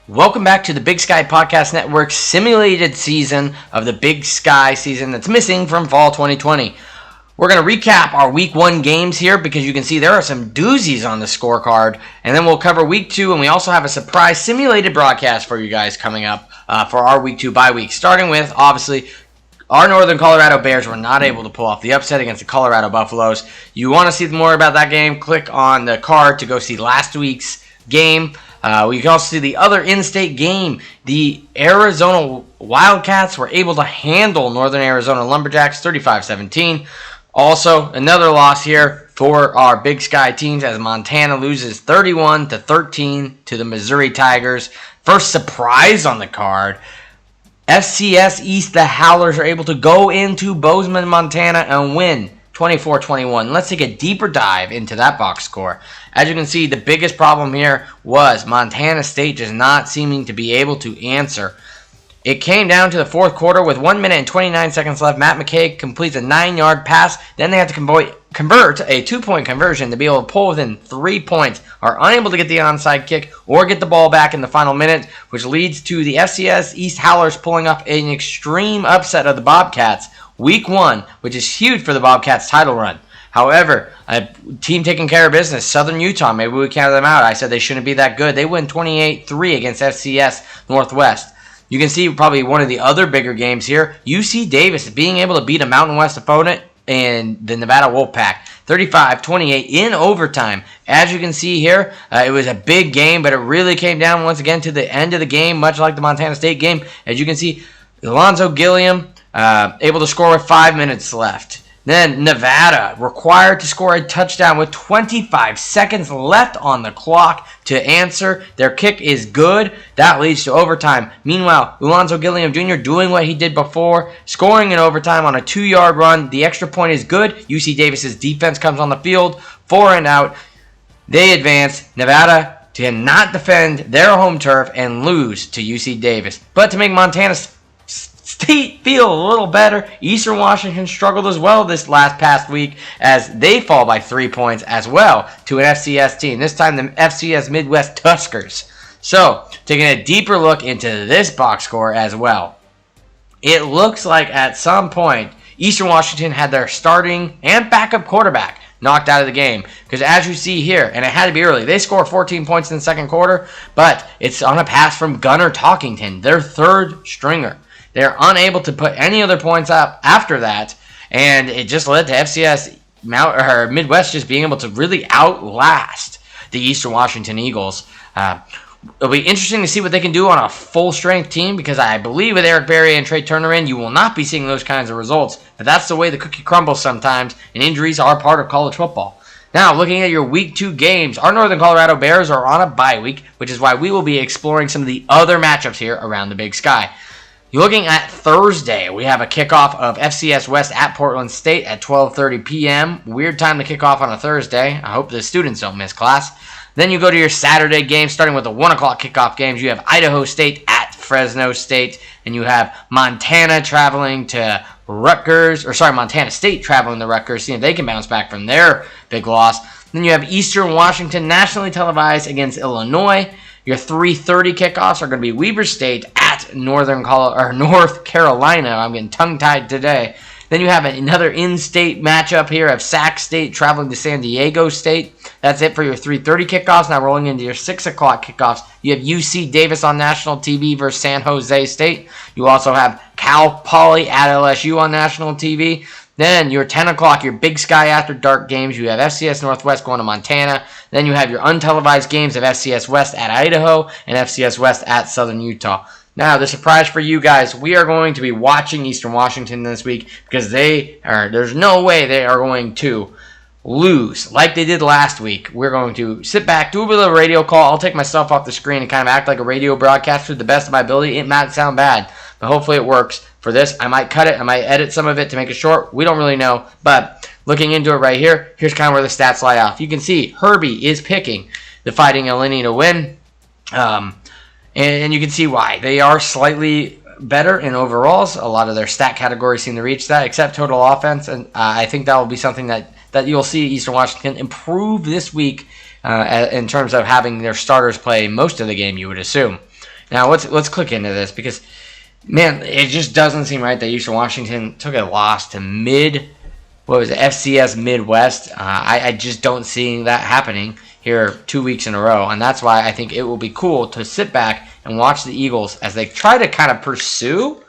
Welcome back to the Big Sky Podcast Network's simulated season of the Big Sky season that's missing from fall 2020. We're going to recap our Week 1 games here because you can see there are some doozies on the scorecard. And then we'll cover Week 2, and we also have a surprise simulated broadcast for you guys coming up for our Week 2 bye week. Starting with, obviously, our Northern Colorado Bears were not able to pull off the upset against the Colorado Buffaloes. You want to see more about that game, click on the card to go see last week's game. We can also see the other in-state game. The Arizona Wildcats were able to handle Northern Arizona Lumberjacks 35-17. Also, another loss here for our Big Sky teams as Montana loses 31-13 to the Missouri Tigers. First surprise on the card. FCS East, the Howlers, are able to go into Bozeman, Montana and win 24-21. Let's take a deeper dive into that box score. As you can see, the biggest problem here was Montana State just not seeming to be able to answer. It came down to the fourth quarter with 1 minute and 29 seconds left. Matt McKay completes a 9-yard pass. Then they have to convert a 2-point conversion to be able to pull within 3 points. Are unable to get the onside kick or get the ball back in the final minute, which leads to the FCS East Howlers pulling up an extreme upset of the Bobcats. Week 1, which is huge for the Bobcats' title run. However, a team taking care of business, Southern Utah, maybe we counted them out. I said they shouldn't be that good. They win 28-3 against FCS Northwest. You can see probably one of the other bigger games here. UC Davis being able to beat a Mountain West opponent in the Nevada Wolfpack. 35-28 in overtime. As you can see here, it was a big game, but it really came down once again to the end of the game, much like the Montana State game. As you can see, Alonzo Gilliam able to score with 5 minutes left. Then Nevada required to score a touchdown with 25 seconds left on the clock to answer. Their kick is good. That leads to overtime. Meanwhile, Alonzo Gilliam Jr. doing what he did before, scoring in overtime on a 2-yard run. The extra point is good. UC Davis's defense comes on the field, 4 and out. They advance. Nevada cannot defend their home turf and lose to UC Davis. But to make Montana State feel a little better, Eastern Washington struggled as well this past week as they fall by 3 points as well to an FCS team. This time the FCS Midwest Tuskers. So, taking a deeper look into this box score as well. It looks like at some point Eastern Washington had their starting and backup quarterback knocked out of the game. Because as you see here, and it had to be early, they score 14 points in the second quarter, but it's on a pass from Gunnar Talkington, their third stringer. They're unable to put any other points up after that, and it just led to FCS Midwest just being able to really outlast the Eastern Washington Eagles. It'll be interesting to see what they can do on a full-strength team because I believe with Eric Berry and Trey Turner in, you will not be seeing those kinds of results. But that's the way the cookie crumbles sometimes, and injuries are part of college football. Now, looking at your Week 2 games, our Northern Colorado Bears are on a bye week, which is why we will be exploring some of the other matchups here around the Big Sky. You're looking at Thursday. We have a kickoff of FCS West at Portland State at 12:30 p.m. Weird time to kick off on a Thursday. I hope the students don't miss class. Then you go to your Saturday games, starting with the 1 o'clock kickoff games. You have Idaho State at Fresno State, and you have Montana traveling to Montana State traveling to Rutgers, seeing if they can bounce back from their big loss. Then you have Eastern Washington nationally televised against Illinois. Your 3:30 kickoffs are going to be Weber State at North Carolina. I'm getting tongue-tied today. Then you have another in-state matchup here of Sac State traveling to San Diego State. That's it for your 3:30 kickoffs. Now rolling into your 6 o'clock kickoffs, you have UC Davis on national TV versus San Jose State. You also have Cal Poly at LSU on national TV. Then your 10 o'clock, your Big Sky After Dark games. You have FCS Northwest going to Montana. Then you have your untelevised games of FCS West at Idaho and FCS West at Southern Utah. Now, the surprise for you guys, we are going to be watching Eastern Washington this week because there's no way they are going to lose like they did last week. We're going to sit back, do a bit of a radio call. I'll take myself off the screen and kind of act like a radio broadcaster to the best of my ability. It might sound bad, but hopefully it works. For this, I might cut it. I might edit some of it to make it short. We don't really know. But looking into it right here, here's kind of where the stats lie off. You can see Herbie is picking the Fighting Illini to win. And you can see why. They are slightly better in overalls. A lot of their stat categories seem to reach that, except total offense. And I think that will be something that you'll see Eastern Washington improve this week in terms of having their starters play most of the game, you would assume. Now let's click into this because, man, it just doesn't seem right that Eastern Washington took a loss to FCS Midwest. I just don't see that happening here 2 weeks in a row, and that's why I think it will be cool to sit back and watch the Eagles as they try to kind of pursue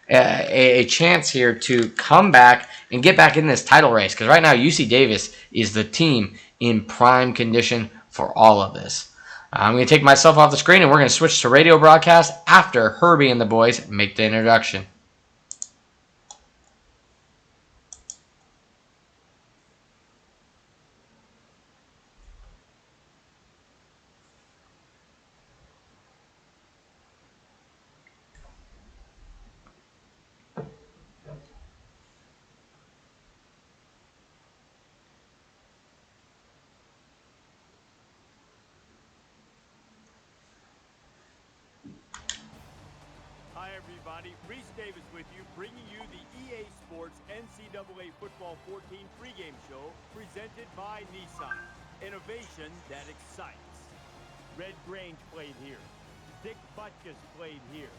a chance here to come back and get back in this title race. Because right now UC Davis is the team in prime condition for all of this. I'm going to take myself off the screen, and we're going to switch to radio broadcast after Herbie and the boys make the introduction. NCAA Football 14 pregame show presented by Nissan. Innovation that excites. Red Grange played here. Dick Butkus played here.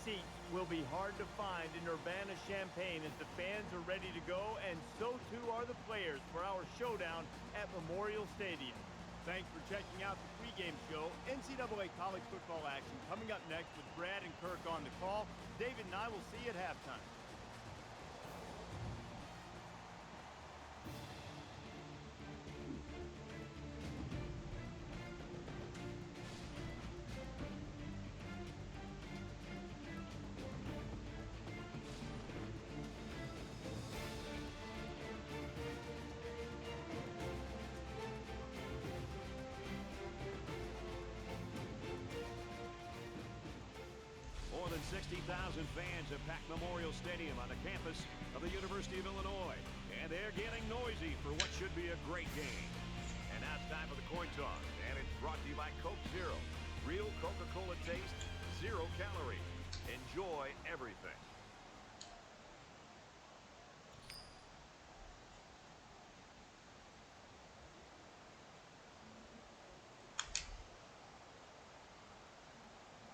Seats will be hard to find in Urbana-Champaign as the fans are ready to go, and so too are the players for our showdown at Memorial Stadium. Thanks for checking out the pregame show. NCAA college football action coming up next with Brad and Kirk on the call. David and I will see you at halftime. More than 60,000 fans have packed Memorial Stadium on the campus of the University of Illinois. And they're getting noisy for what should be a great game. And now it's time for the coin toss. And it's brought to you by Coke Zero. Real Coca-Cola taste, 0 calories. Enjoy everything.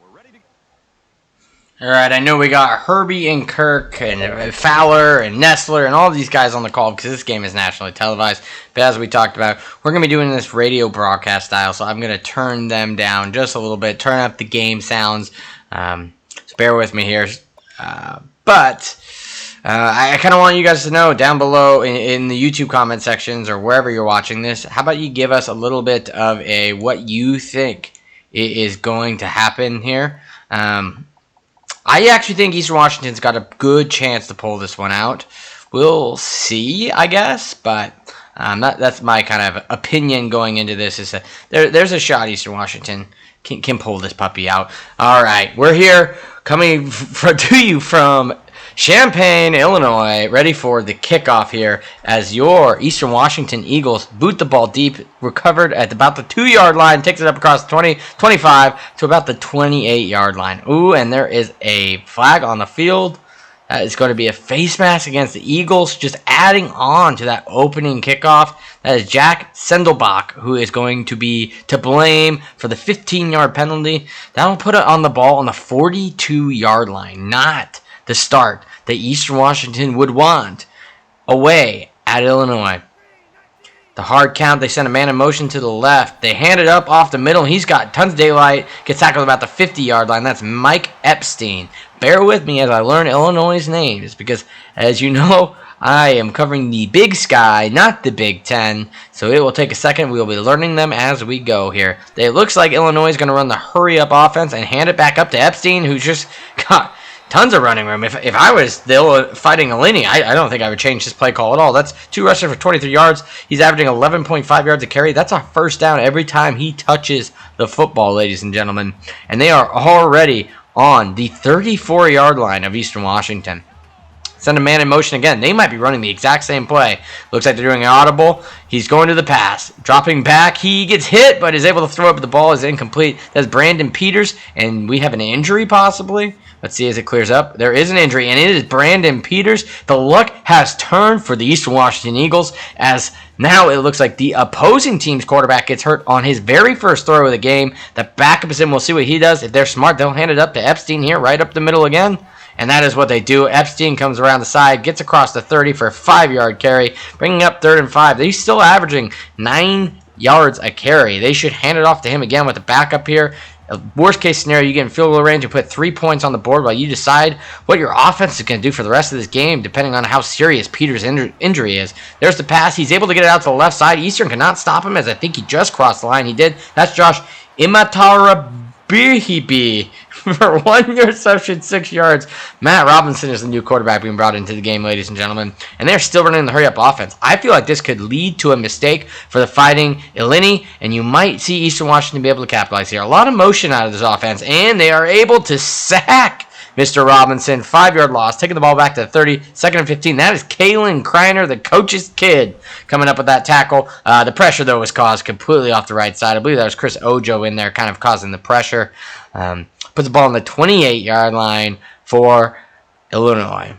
We're ready to... All right, I know we got Herbie and Kirk and Fowler and Nestler and all these guys on the call because this game is nationally televised. But as we talked about, we're going to be doing this radio broadcast style, so I'm going to turn them down just a little bit, turn up the game sounds. So bear with me here. But I kind of want you guys to know down below in the YouTube comment sections or wherever you're watching this, how about you give us a little bit of what you think is going to happen here. I actually think Eastern Washington's got a good chance to pull this one out. We'll see, I guess, but that's my kind of opinion going into this. Is that there's a shot Eastern Washington can pull this puppy out. All right, we're here coming to you from Champaign, Illinois, ready for the kickoff here as your Eastern Washington Eagles boot the ball deep, recovered at about the 2-yard line, takes it up across the 20, 25 to about the 28-yard line. Ooh, and there is a flag on the field. That is going to be a face mask against the Eagles, just adding on to that opening kickoff. That is Jack Sendelbach, who is going to be to blame for the 15-yard penalty. That will put it on the ball on the 42-yard line, not the start that Eastern Washington would want away at Illinois. The hard count, they send a man in motion to the left. They hand it up off the middle. He's got tons of daylight. Gets tackled about the 50-yard line. That's Mike Epstein. Bear with me as I learn Illinois' names because, as you know, I am covering the Big Sky, not the Big Ten. So it will take a second. We will be learning them as we go here. It looks like Illinois is going to run the hurry-up offense and hand it back up to Epstein, who's just got tons of running room. If I was still fighting Alini, I don't think I would change his play call at all. That's 2 rushes for 23 yards. He's averaging 11.5 yards a carry. That's a first down every time he touches the football, ladies and gentlemen. And they are already on the 34-yard line of Eastern Washington. send a man in motion again. They might be running the exact same play. Looks like they're doing an audible. He's going to the pass. Dropping back. He gets hit, but is able to throw up. The ball is incomplete. That's Brandon Peters, and we have an injury possibly. Let's see as it clears up. There is an injury, and it is Brandon Peters. The luck has turned for the Eastern Washington Eagles, as now it looks like the opposing team's quarterback gets hurt on his very first throw of the game. The backup is in. We'll see what he does. If they're smart, they'll hand it up to Epstein here, right up the middle again. And that is what they do. Epstein comes around the side, gets across the 30 for a 5-yard carry, bringing up 3rd and 5. They're still averaging 9 yards a carry. They should hand it off to him again with the backup here. Worst case scenario, you get in field goal range and put 3 points on the board while you decide what your offense is going to do for the rest of this game, depending on how serious Peters' injury is. There's the pass. He's able to get it out to the left side. Eastern cannot stop him, as I think he just crossed the line. He did. That's Josh Imatarabihibi for 1 reception, 6 yards. Matt Robinson is the new quarterback being brought into the game, ladies and gentlemen. And they're still running the hurry-up offense. I feel like this could lead to a mistake for the Fighting Illini, and you might see Eastern Washington be able to capitalize here. A lot of motion out of this offense, and they are able to sack Mr. Robinson. 5-yard loss, taking the ball back to the 30, 2nd and 15. That is Kalen Kreiner, the coach's kid, coming up with that tackle. The pressure, though, was caused completely off the right side. I believe that was Chris Ojo in there kind of causing the pressure. Puts the ball on the 28-yard line for Illinois.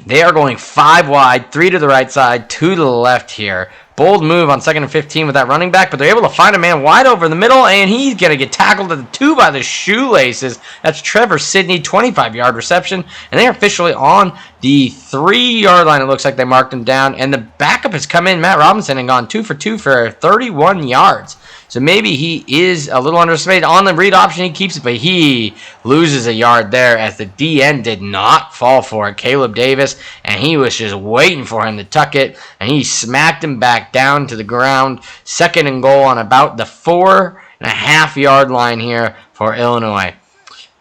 They are going 5 wide, 3 to the right side, 2 to the left here. Bold move on 2nd and 15 with that running back, but they're able to find a man wide over the middle, and he's going to get tackled at the 2 by the shoelaces. That's Trevor Sidney, 25-yard reception, and they're officially on the 3-yard line. It looks like they marked him down, and the backup has come in, Matt Robinson, and gone 2 for 2 for 31 yards. So maybe he is a little underestimated. On the read option, he keeps it, but he loses a yard there as the DN did not fall for it. Caleb Davis, and he was just waiting for him to tuck it, and he smacked him back down to the ground. 2nd and goal on about the 4.5-yard line here for Illinois.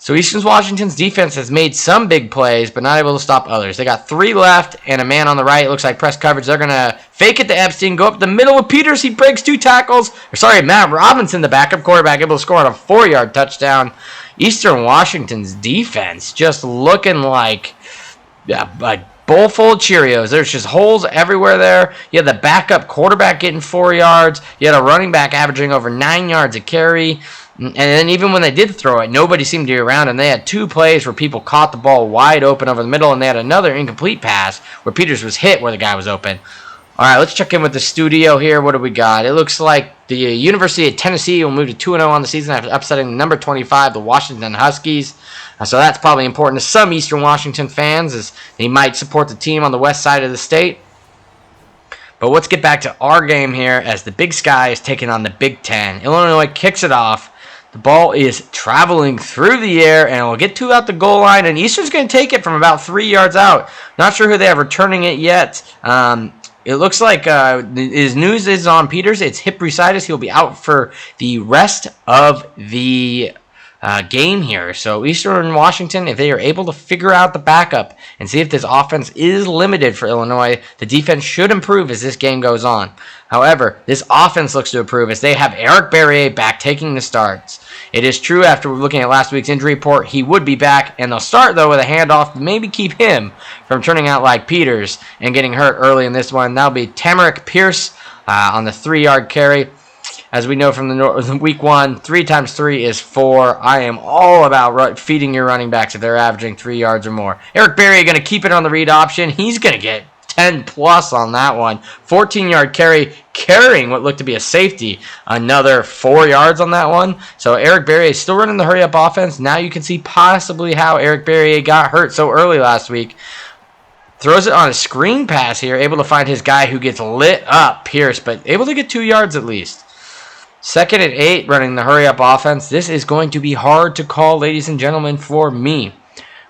So Eastern Washington's defense has made some big plays, but not able to stop others. They got 3 left and a man on the right. It looks like press coverage. They're going to fake it to Epstein, go up the middle with Peters. He breaks 2 tackles. Matt Robinson, the backup quarterback, able to score on a 4-yard touchdown. Eastern Washington's defense just looking like a bowl full of Cheerios. There's just holes everywhere there. You had the backup quarterback getting 4 yards. You had a running back averaging over 9 yards a carry. And then even when they did throw it, nobody seemed to be around. And they had 2 plays where people caught the ball wide open over the middle. And they had another incomplete pass where Peters was hit where the guy was open. All right, let's check in with the studio here. What do we got? It looks like the University of Tennessee will move to 2-0 on the season after upsetting number 25, the Washington Huskies. So that's probably important to some Eastern Washington fans, as they might support the team on the west side of the state. But let's get back to our game here as the Big Sky is taking on the Big Ten. Illinois kicks it off. The ball is traveling through the air, and it will get to out the goal line, and Eastern's going to take it from about 3 yards out. Not sure who they have returning it yet. It looks like his news is on Peters. It's hip bursitis. He'll be out for the rest of the game here. So Eastern Washington, if they are able to figure out the backup and see if this offense is limited for Illinois, the defense should improve as this game goes on. However, this offense looks to improve as they have Eric Barrier back taking the starts. It is true, after looking at last week's injury report, he would be back, and they'll start, though, with a handoff to maybe keep him from turning out like Peters and getting hurt early in this one. That'll be Tamarick Pierce on the 3-yard carry. As we know from the week 1, 3 times 3 is 4. I am all about feeding your running backs if they're averaging 3 yards or more. Eric Barrier going to keep it on the read option. He's going to get 10 plus on that one. 14-yard carry, carrying what looked to be a safety. Another 4 yards on that one. So Eric Barrier is still running the hurry-up offense. Now you can see possibly how Eric Barrier got hurt so early last week. Throws it on a screen pass here, able to find his guy who gets lit up, Pierce, but able to get 2 yards at least. 2nd and 8, running the hurry-up offense. This is going to be hard to call, ladies and gentlemen, for me.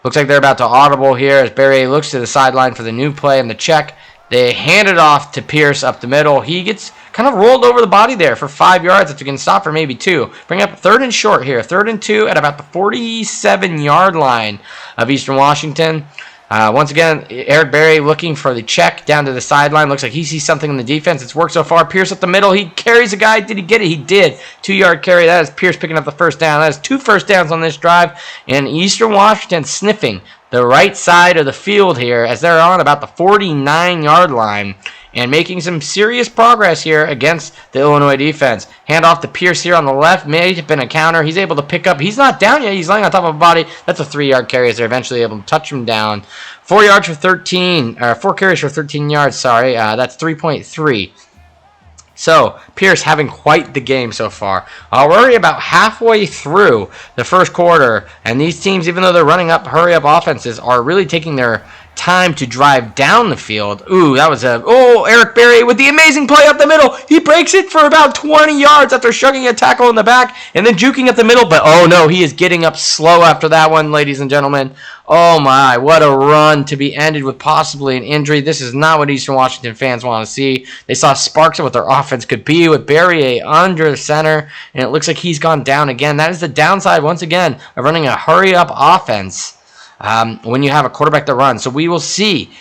Looks like they're about to audible here as Barrier looks to the sideline for the new play and the check. They hand it off to Pierce up the middle. He gets kind of rolled over the body there for 5 yards after getting stopped for maybe 2. Bring up 3rd and short here. 3rd and 2 at about the 47-yard line of Eastern Washington. Once again, Eric Berry looking for the check down to the sideline. Looks like he sees something in the defense. It's worked so far. Pierce up the middle. He carries a guy. Did he get it? He did. 2-yard carry. That is Pierce picking up the first down. That is 2 first downs on this drive. And Eastern Washington sniffing the right side of the field here as they're on about the 49-yard line and making some serious progress here against the Illinois defense. Hand off to Pierce here on the left. May have been a counter. He's able to pick up. He's not down yet. He's laying on top of a body. That's a 3-yard carry as they're eventually able to touch him down. 4 yards for 13, or 4 carries for 13 yards, sorry. That's 3.3. So, Pierce having quite the game so far. We're already about halfway through the first quarter, and these teams, even though they're running up hurry-up offenses, are really taking their time to drive down the field. Ooh, that was Eric Berry with the amazing play up the middle. He breaks it for about 20 yards after shugging a tackle in the back and then juking up the middle. But, oh, no, he is getting up slow after that one, ladies and gentlemen. Oh, my, what a run to be ended with possibly an injury. This is not what Eastern Washington fans want to see. They saw sparks of what their offense could be with Berry under the center, and it looks like he's gone down again. That is the downside, once again, of running a hurry-up offense. When you have a quarterback that runs. So we will see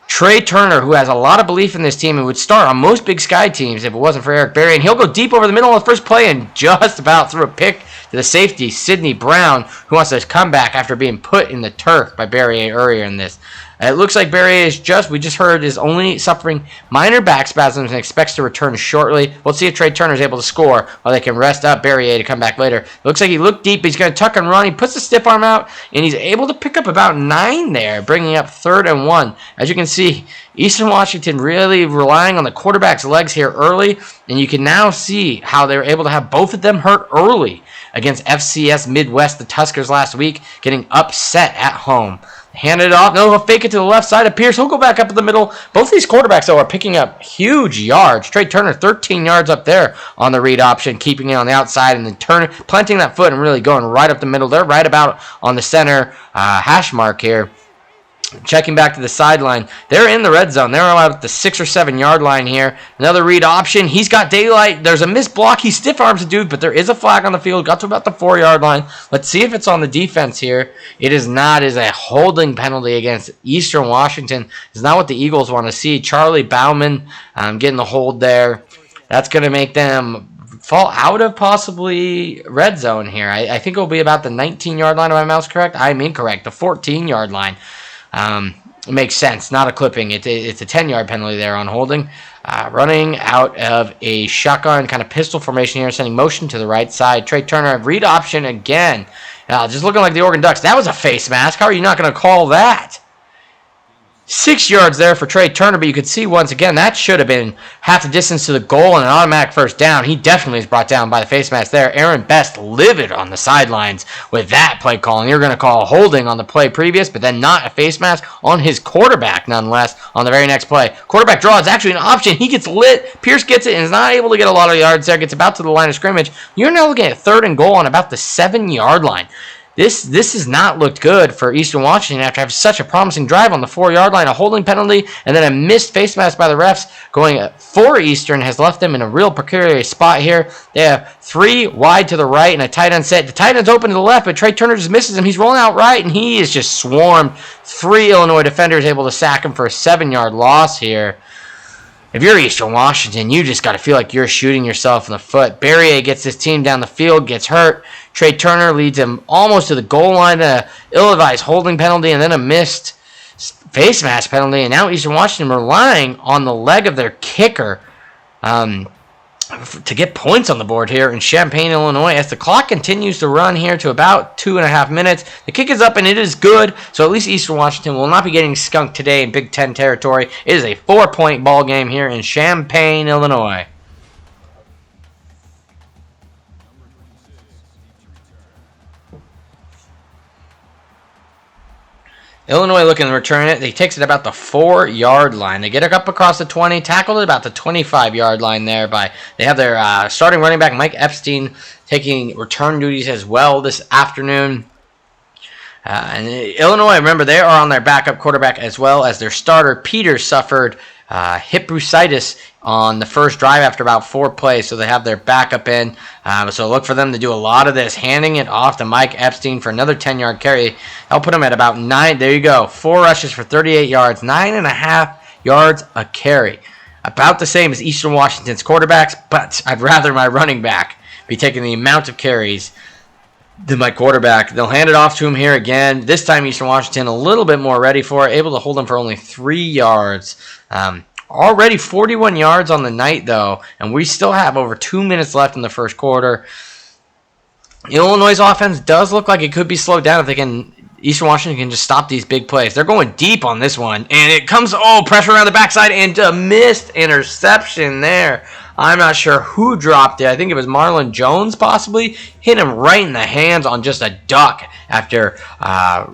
Trey Turner, who has a lot of belief in this team and would start on most Big Sky teams if it wasn't for Eric Berry. And he'll go deep over the middle of the first play and just about threw a pick to the safety, Sidney Brown, who wants to come back after being put in the turf by Berry earlier in this. It looks like Berry we just heard, is only suffering minor back spasms and expects to return shortly. We'll see if Trey Turner is able to score while they can rest up Berry to come back later. It looks like he looked deep. He's going to tuck and run. He puts the stiff arm out, and he's able to pick up about 9 there, bringing up 3rd and 1. As you can see, Eastern Washington really relying on the quarterback's legs here early, and you can now see how they were able to have both of them hurt early against FCS Midwest, the Tuskers, last week, getting upset at home. Handed it off. No, he'll fake it to the left side of Pierce. He'll go back up in the middle. Both these quarterbacks, though, are picking up huge yards. Trey Turner, 13 yards up there on the read option, keeping it on the outside and then planting that foot and really going right up the middle. They're right about on the center hash mark here. Checking back to the sideline. They're in the red zone. They're about the 6 or 7 yard line here. Another read option. He's got daylight. There's a missed block. He stiff arms a dude, but there is a flag on the field. Got to about the 4 yard line. Let's see if it's on the defense here. It is not. It is a holding penalty against Eastern Washington. It's not what the Eagles want to see. Charlie Bauman getting the hold there. That's going to make them fall out of possibly red zone here. I think it will be about the 19 yard line. Am I mouse correct? I'm incorrect. The 14 yard line. It makes sense. Not a clipping. It's a 10-yard penalty there on holding. Running out of a shotgun kind of pistol formation here, sending motion to the right side. Trey Turner, read option again. Just looking like the Oregon Ducks. That was a face mask. How are you not going to call that? 6 yards there for Trey Turner, but you could see once again that should have been half the distance to the goal and an automatic first down. He definitely is brought down by the face mask there. Aaron Best livid on the sidelines with that play calling. You're going to call holding on the play previous, but then not a face mask on his quarterback nonetheless on the very next play. Quarterback draw is actually an option. He gets lit. Pierce gets it and is not able to get a lot of yards there. Gets about to the line of scrimmage. You're now looking at 3rd and goal on about the 7 yard line. This has not looked good for Eastern Washington after having such a promising drive on the 4 yard line, a holding penalty, and then a missed face mask by the refs going for Eastern has left them in a real precarious spot here. They have 3 wide to the right and a tight end set. The tight end's open to the left, but Trey Turner just misses him. He's rolling out right, and he is just swarmed. 3 Illinois defenders able to sack him for a 7 yard loss here. If you're Eastern Washington, you just got to feel like you're shooting yourself in the foot. Berrier gets his team down the field, gets hurt. Trey Turner leads him almost to the goal line, a ill-advised holding penalty, and then a missed face mask penalty. And now Eastern Washington relying on the leg of their kicker to get points on the board here in Champaign, Illinois, as the clock continues to run here to about 2.5 minutes. The kick is up and it is good, so at least Eastern Washington will not be getting skunked today in Big Ten territory. It is a 4-point ball game here in Champaign, Illinois. Illinois looking to return it. He takes it about the 4 yard line. They get it up across the 20, tackled it about the 25 yard line there. They have their starting running back Mike Epstein taking return duties as well this afternoon. And Illinois, remember, they are on their backup quarterback as well as their starter. Peters suffered hip bursitis on the first drive after about 4 plays, so they have their backup in. So look for them to do a lot of this, handing it off to Mike Epstein for another 10-yard carry. I'll put him at about 9. There you go. 4 rushes for 38 yards, 9.5 yards a carry. About the same as Eastern Washington's quarterbacks, but I'd rather my running back be taking the amount of carries than my quarterback. They'll hand it off to him here again. This time Eastern Washington a little bit more ready for it, able to hold him for only 3 yards. Already 41 yards on the night, though, and we still have over 2 minutes left in the first quarter. Illinois' offense does look like it could be slowed down if they can. Eastern Washington can just stop these big plays. They're going deep on this one, and it comes, pressure around the backside, and a missed interception there. I'm not sure who dropped it. I think it was Marlon Jones possibly. Hit him right in the hands on just a duck after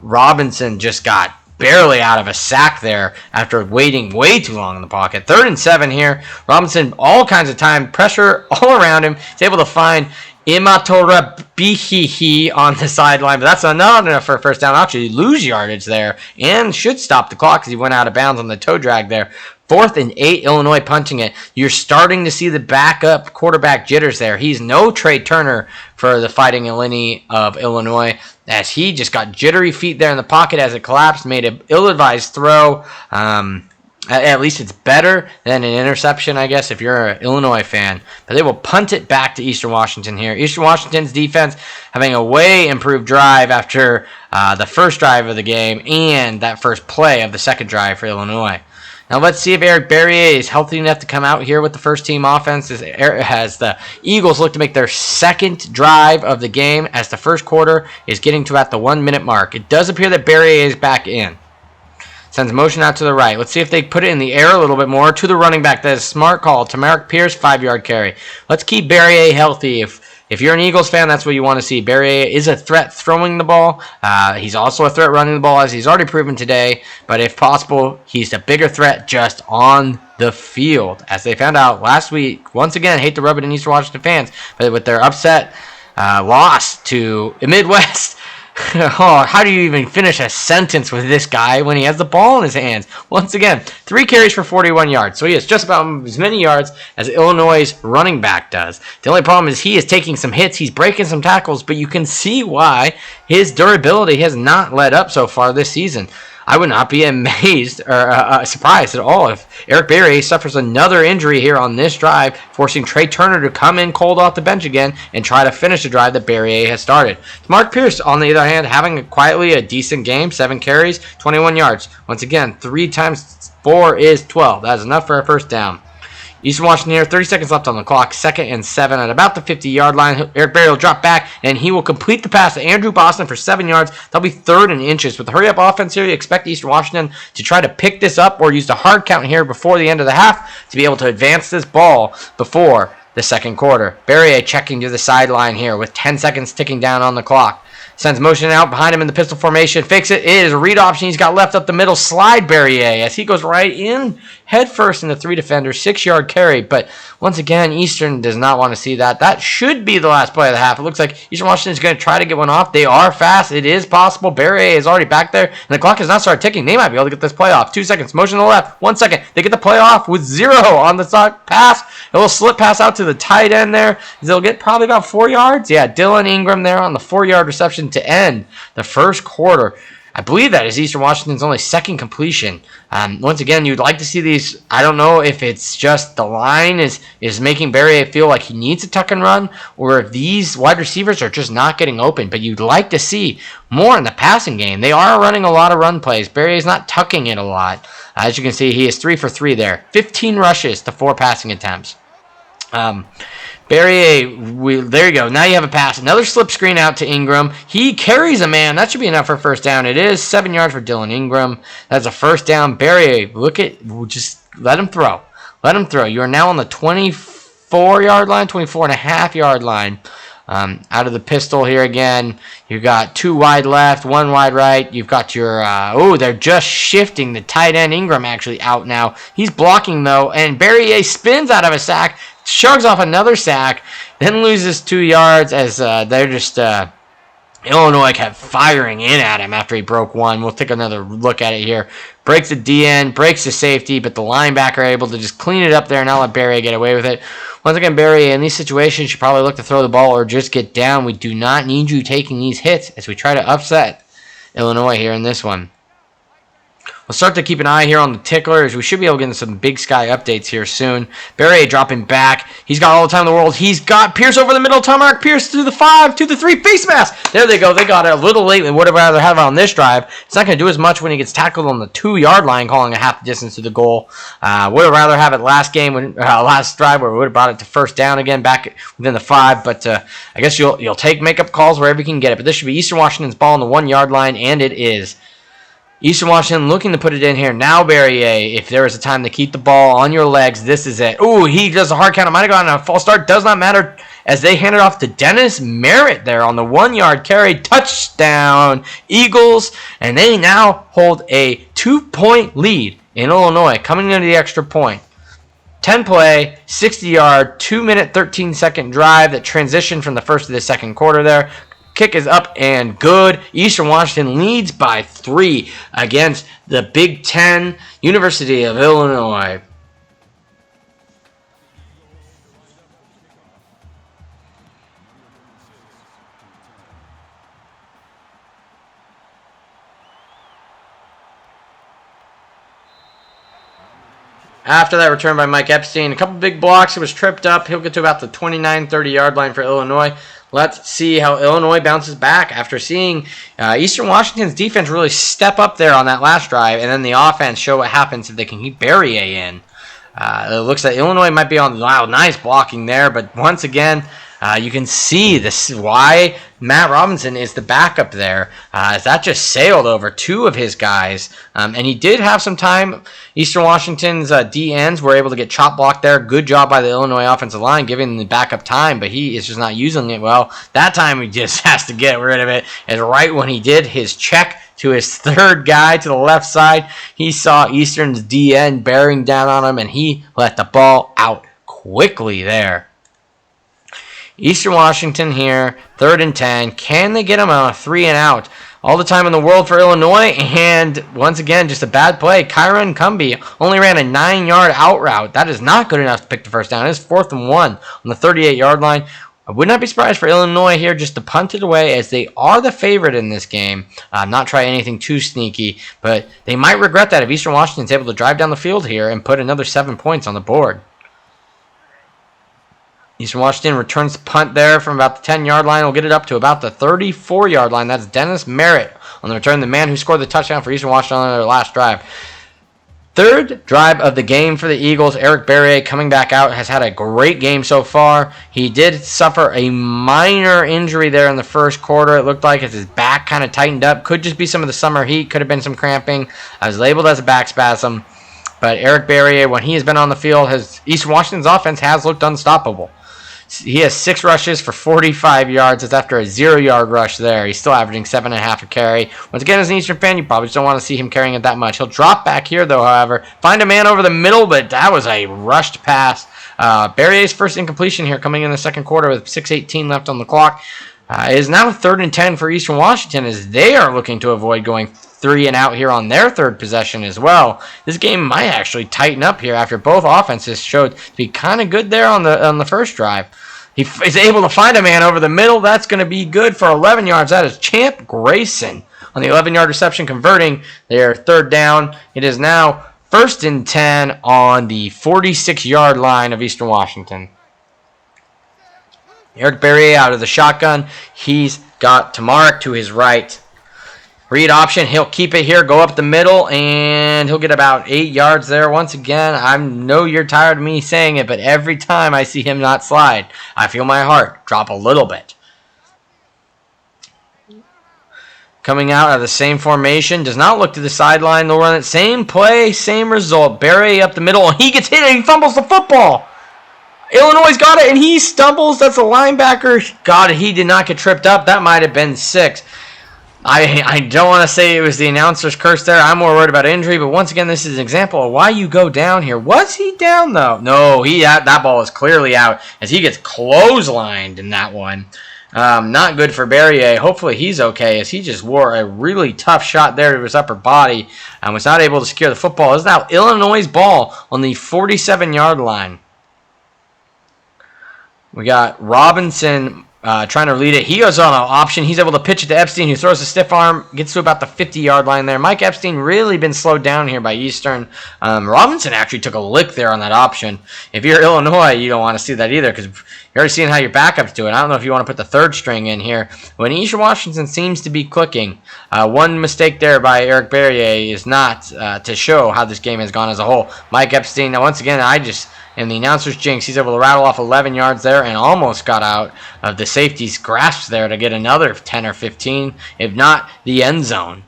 Robinson just got barely out of a sack there after waiting way too long in the pocket. 3rd and 7 here. Robinson, all kinds of time, pressure all around him. He's able to find Imatora Bihihi on the sideline, but that's not enough for a first down. Actually, lose yardage there and should stop the clock because he went out of bounds on the toe drag there. 4th and 8, Illinois punching it. You're starting to see the backup quarterback jitters there. He's no Trey Turner for the Fighting Illini of Illinois, as he just got jittery feet there in the pocket as it collapsed, made an ill-advised throw. At least it's better than an interception, I guess, if you're an Illinois fan. But they will punt it back to Eastern Washington here. Eastern Washington's defense having a way improved drive after the first drive of the game and that first play of the second drive for Illinois. Now let's see if Eric Barrier is healthy enough to come out here with the first-team offense as the Eagles look to make their second drive of the game as the first quarter is getting to at the 1-minute mark. It does appear that Barrier is back in. Sends motion out to the right. Let's see if they put it in the air a little bit more to the running back. That is a smart call. Tamarick Pierce, 5-yard carry. Let's keep Barrier healthy. If you're an Eagles fan, that's what you want to see. Barrier is a threat throwing the ball. He's also a threat running the ball, as he's already proven today. But if possible, he's a bigger threat just on the field. As they found out last week, once again, hate to rub it in Eastern Washington fans, but with their upset loss to Midwest, how do you even finish a sentence with this guy when he has the ball in his hands? Once again, 3 carries for 41 yards. So he has just about as many yards as Illinois' running back does. The only problem is he is taking some hits. He's breaking some tackles, but you can see why his durability has not let up so far this season. I would not be amazed or surprised at all if Eric Barrier suffers another injury here on this drive, forcing Trey Turner to come in cold off the bench again and try to finish the drive that Barrier has started. Mark Pierce, on the other hand, having quietly a decent game, 7 carries, 21 yards. Once again, 3 times 4 is 12. That is enough for a first down. Eastern Washington here, 30 seconds left on the clock, 2nd and 7 at about the 50-yard line. Eric Barrier will drop back, and he will complete the pass to Andrew Boston for 7 yards. That'll be 3rd and inches. With the hurry-up offense here, you expect Eastern Washington to try to pick this up or use the hard count here before the end of the half to be able to advance this ball before the second quarter. Barrier checking to the sideline here with 10 seconds ticking down on the clock. Sends motion out behind him in the pistol formation. Fakes it. It is a read option. He's got left up the middle. Slide Barrier as he goes right in head first into 3 defenders. 6-yard carry. But once again, Eastern does not want to see that. That should be the last play of the half. It looks like Eastern Washington is going to try to get one off. They are fast. It is possible. Barrier is already back there. And the clock has not started ticking. They might be able to get this play off. 2 seconds. Motion to the left. 1 second. They get the play off with 0 on the pass. A little slip pass out to the tight end there. They'll get probably about 4 yards. Yeah, Dylan Ingram there on the 4-yard reception to end the first quarter. I believe that is Eastern Washington's only second completion. Once again, you'd like to see these. I don't know if it's just the line is making Barrier feel like he needs to tuck and run, or if these wide receivers are just not getting open. But you'd like to see more in the passing game. They are running a lot of run plays. Barrier is not tucking it a lot. As you can see, he is 3 for 3 there. 15 rushes to 4 passing attempts. Barrier, there you go. Now you have a pass. Another slip screen out to Ingram. He carries a man. That should be enough for a first down. It is 7 yards for Dylan Ingram. That's a first down. Barrier, just let him throw. Let him throw. You are now on the 24-yard line, 24.5-yard line. Out of the pistol here again. You've got 2 wide left, 1 wide right. You've got your, they're just shifting the tight end. Ingram actually out now. He's blocking though, and Barrier spins out of a sack, shrugs off another sack, then loses 2 yards as they're just Illinois kept firing in at him after he broke one. We'll take another look at it here. Breaks the DN, breaks the safety, but the linebacker able to just clean it up there and not let Barrier get away with it. Once again, Barrier in these situations should probably look to throw the ball or just get down. We do not need you taking these hits as we try to upset Illinois here in this one. We'll start to keep an eye here on the ticklers. We should be able to get some Big Sky updates here soon. Barrier dropping back. He's got all the time in the world. He's got Pierce over the middle. Tomark Pierce to the 5, to the 3. Face mask. There they go. They got it a little late. Would have rather have it on this drive. It's not going to do as much when he gets tackled on the 2-yard line, calling a half the distance to the goal. Would have rather have it last game, last drive, where we would have brought it to first down again, back within the 5. But I guess you'll take makeup calls wherever you can get it. But this should be Eastern Washington's ball on the 1-yard line, and it is. Eastern Washington looking to put it in here. Now, Barrier, if there is a time to keep the ball on your legs, this is it. Ooh, he does a hard count. It might have gone on a false start. Does not matter as they hand it off to Dennis Merritt there on the 1-yard carry. Touchdown, Eagles. And they now hold a 2-point lead in Illinois coming into the extra point. 10-play, 60-yard, 2-minute, 13-second drive that transitioned from the first to the second quarter there. Kick is up and good. Eastern Washington leads by 3 against the Big Ten, University of Illinois. After that return by Mike Epstein, a couple big blocks. It was tripped up. He'll get to about the 29, 30-yard line for Illinois. Let's see how Illinois bounces back after seeing Eastern Washington's defense really step up there on that last drive, and then the offense show what happens if they can keep Barrier in. It looks like Illinois might be on nice blocking there, but once again, you can see this why Matt Robinson is the backup there, as that just sailed over 2 of his guys. And he did have some time. Eastern Washington's DNs were able to get chop blocked there. Good job by the Illinois offensive line, giving the backup time, but he is just not using it well. That time he just has to get rid of it. And right when he did his check to his 3rd guy to the left side, he saw Eastern's DN bearing down on him, and he let the ball out quickly there. Eastern Washington here, 3rd and 10. Can they get him on a 3 and out? All the time in the world for Illinois, and once again, just a bad play. Kyron Cumby only ran a 9-yard out route. That is not good enough to pick the first down. It is 4th and 1 on the 38-yard line. I would not be surprised for Illinois here just to punt it away, as they are the favorite in this game. Not try anything too sneaky, but they might regret that if Eastern Washington is able to drive down the field here and put another 7 points on the board. Eastern Washington returns the punt there from about the 10-yard line. We'll get it up to about the 34-yard line. That's Dennis Merritt on the return, the man who scored the touchdown for Eastern Washington on their last drive. 3rd drive of the game for the Eagles. Eric Barrier coming back out, has had a great game so far. He did suffer a minor injury there in the first quarter. It looked like as his back kind of tightened up. Could just be some of the summer heat. Could have been some cramping. I was labeled as a back spasm. But Eric Barrier, when he has been on the field, Eastern Washington's offense has looked unstoppable. He has 6 rushes for 45 yards. It's after a 0-yard rush there. He's still averaging 7.5 a carry. Once again, as an Eastern fan, you probably just don't want to see him carrying it that much. He'll drop back here, though, however. Find a man over the middle, but that was a rushed pass. Barrier's first incompletion here coming in the second quarter with 6:18 left on the clock. It is now 3rd and 10 for Eastern Washington, as they are looking to avoid going 3 and out here on their 3rd possession as well. This game might actually tighten up here after both offenses showed to be kind of good there on the first drive. He is able to find a man over the middle. That's going to be good for 11 yards. That is Champ Grayson on the 11-yard reception, converting their 3rd down. It is now 1st and 10 on the 46-yard line of Eastern Washington. Eric Barrier out of the shotgun. He's got Tomark to his right. Read option. He'll keep it here, go up the middle, and he'll get about 8 yards there. Once again, I know you're tired of me saying it, but every time I see him not slide, I feel my heart drop a little bit. Coming out of the same formation, does not look to the sideline. They'll run it. Same play, same result. Barrier up the middle, and he gets hit, and he fumbles the football. Illinois got it, and he stumbles. That's a linebacker. God, he did not get tripped up. That might have been 6. I don't want to say it was the announcer's curse there. I'm more worried about injury, but once again, this is an example of why you go down here. Was he down, though? No, that ball is clearly out as he gets clotheslined in that one. Not good for Barrier. Hopefully he's okay, as he just wore a really tough shot there to his upper body and was not able to secure the football. It's now Illinois' ball on the 47-yard line. We got Robinson trying to lead it. He goes on an option. He's able to pitch it to Epstein, who throws a stiff arm, gets to about the 50-yard line there. Mike Epstein really been slowed down here by Eastern. Robinson actually took a lick there on that option. If you're Illinois, you don't want to see that either, because you're already seeing how your backups do it. I don't know if you want to put the third string in here. When Eastern Washington seems to be clicking, one mistake there by Eric Barrier is not to show how this game has gone as a whole. Mike Epstein, now once again, in the announcer's jinx, he's able to rattle off 11 yards there and almost got out of the safety's grasp there to get another 10 or 15, if not the end zone.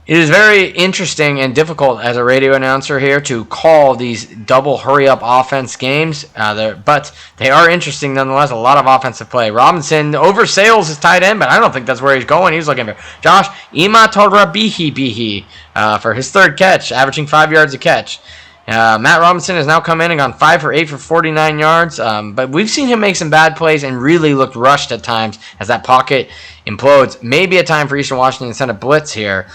It is very interesting and difficult as a radio announcer here to call these double hurry-up offense games, but they are interesting nonetheless. A lot of offensive play. Robinson oversails his tight end, but I don't think that's where he's going. He's looking for Josh Imatorabihi for his third catch, averaging 5 yards a catch. Matt Robinson has now come in and gone 5 for 8 for 49 yards, but we've seen him make some bad plays and really looked rushed at times as that pocket implodes. Maybe a time for Eastern Washington to send a blitz here.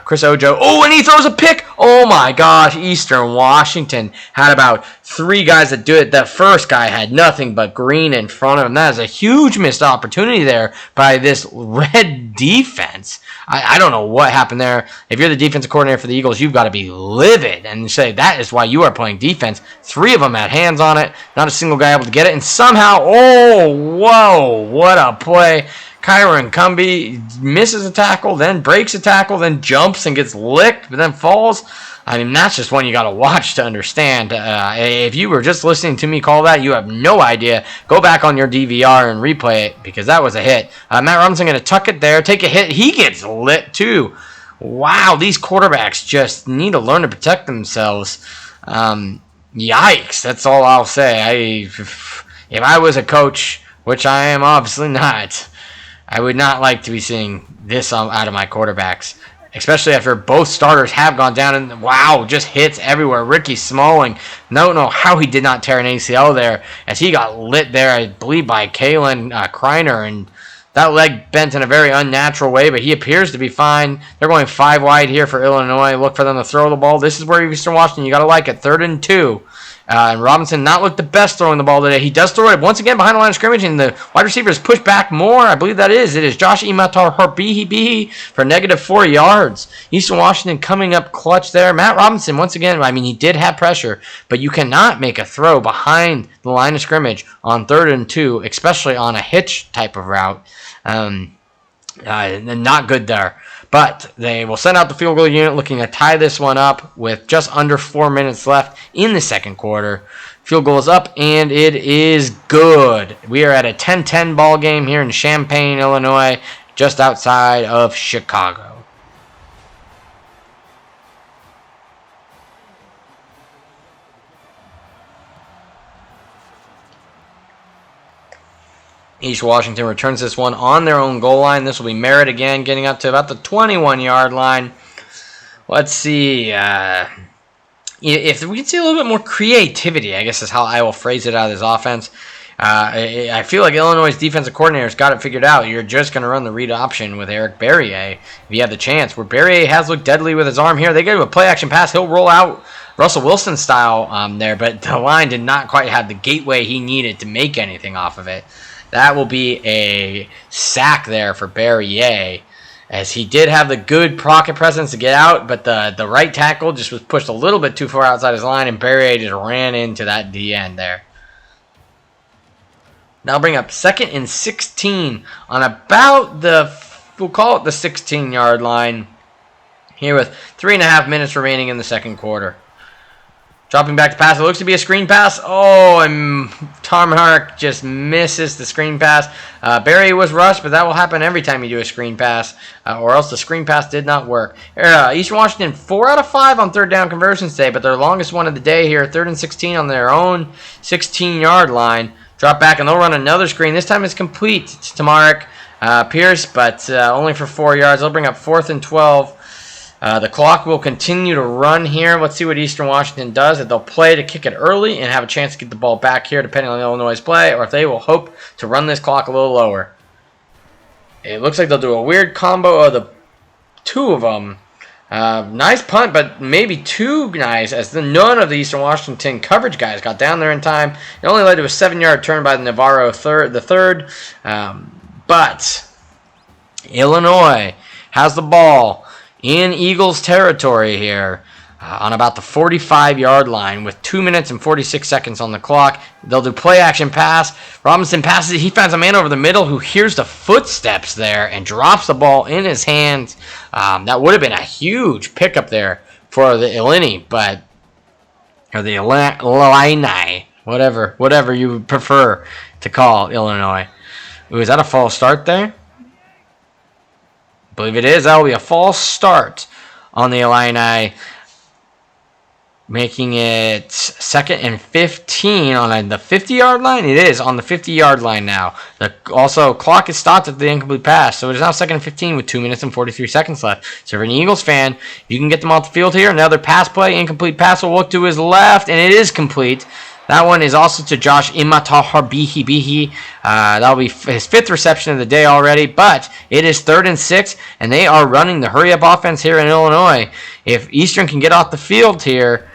Chris Ojo, and he throws a pick! Oh my gosh, Eastern Washington had about 3 guys that do it. That first guy had nothing but green in front of him. That is a huge missed opportunity there by this red defense. I don't know what happened there. If you're the defensive coordinator for the Eagles, you've got to be livid and say that is why you are playing defense. 3 of them had hands on it. Not a single guy able to get it. And somehow, whoa, what a play. Kyron Cumby misses a tackle, then breaks a tackle, then jumps and gets licked, but then falls. I mean, that's just one you got to watch to understand. If you were just listening to me call that, you have no idea. Go back on your DVR and replay it, because that was a hit. Matt Robinson going to tuck it there, take a hit. He gets lit too. Wow, these quarterbacks just need to learn to protect themselves. Yikes, that's all I'll say. If I was a coach, which I am obviously not, I would not like to be seeing this out of my quarterbacks, especially after both starters have gone down. And wow, just hits everywhere. Ricky Smalling, don't know how he did not tear an ACL there, as he got lit there, I believe, by Kalen Kreiner, and that leg bent in a very unnatural way, but he appears to be fine. They're going 5 wide here for Illinois. Look for them to throw the ball. This is where Eastern Washington, you got to like it. 3rd and 2. And Robinson not looked the best throwing the ball today. He does throw it once again behind the line of scrimmage, and the wide receiver is pushed back more. I believe it is Josh Imatorabihi for -4 yards. Eastern Washington coming up clutch there. Matt Robinson, once again, I mean, he did have pressure, but you cannot make a throw behind the line of scrimmage on 3rd and 2, especially on a hitch type of route. Not good there. But they will send out the field goal unit looking to tie this one up with just under 4 minutes left in the second quarter. Field goal is up, and it is good. We are at a 10-10 ball game here in Champaign, Illinois, just outside of Chicago. East Washington returns this one on their own goal line. This will be Merritt again, getting up to about the 21-yard line. Let's see. If we can see a little bit more creativity, I guess is how I will phrase it out of this offense. I feel like Illinois' defensive coordinator's got it figured out. You're just going to run the read option with Eric Barrier if you have the chance. Where Barrier has looked deadly with his arm here. They go to a play-action pass. He'll roll out Russell Wilson style there, but the line did not quite have the gateway he needed to make anything off of it. That will be a sack there for Barrier, as he did have the good pocket presence to get out, but the right tackle just was pushed a little bit too far outside his line, and Barrier just ran into that DN there. Now bring up 2nd and 16 on about we'll call it the 16-yard line here with 3.5 minutes remaining in the second quarter. Dropping back to pass. It looks to be a screen pass. And Tarmac just misses the screen pass. Barry was rushed, but that will happen every time you do a screen pass, or else the screen pass did not work. Eastern Washington, 4 out of 5 on 3rd down conversions today, but their longest one of the day here, 3rd and 16 on their own 16-yard line. Drop back, and they'll run another screen. This time it's complete to Tamaric Pierce, but only for 4 yards. They'll bring up 4th and 12. The clock will continue to run here. Let's see what Eastern Washington does. If they'll play to kick it early and have a chance to get the ball back here, depending on Illinois' play, or if they will hope to run this clock a little lower. It looks like they'll do a weird combo of the two of them. Nice punt, but maybe too nice, as none of the Eastern Washington coverage guys got down there in time. It only led to a 7-yard turn by the Navarro the third. But Illinois has the ball in Eagles territory here on about the 45-yard line with 2 minutes and 46 seconds on the clock. They'll do play-action pass. Robinson passes it. He finds a man over the middle who hears the footsteps there and drops the ball in his hands. That would have been a huge pickup there for the Illini, or the Illini, whatever you prefer to call Illinois. Ooh, is that a false start there? I believe it is. That will be a false start on the Illini, making it 2nd and 15 on the 50-yard line. It is on the 50-yard line now. Also, clock is stopped at the incomplete pass, so it is now 2nd and 15 with 2 minutes and 43 seconds left. So if you're an Eagles fan, you can get them off the field here. Another pass play, incomplete pass will look to his left, and it is complete. That one is also to Josh Imataharbihi. That'll be his 5th reception of the day already, but it is 3rd and 6, and they are running the hurry-up offense here in Illinois. If Eastern can get off the field here,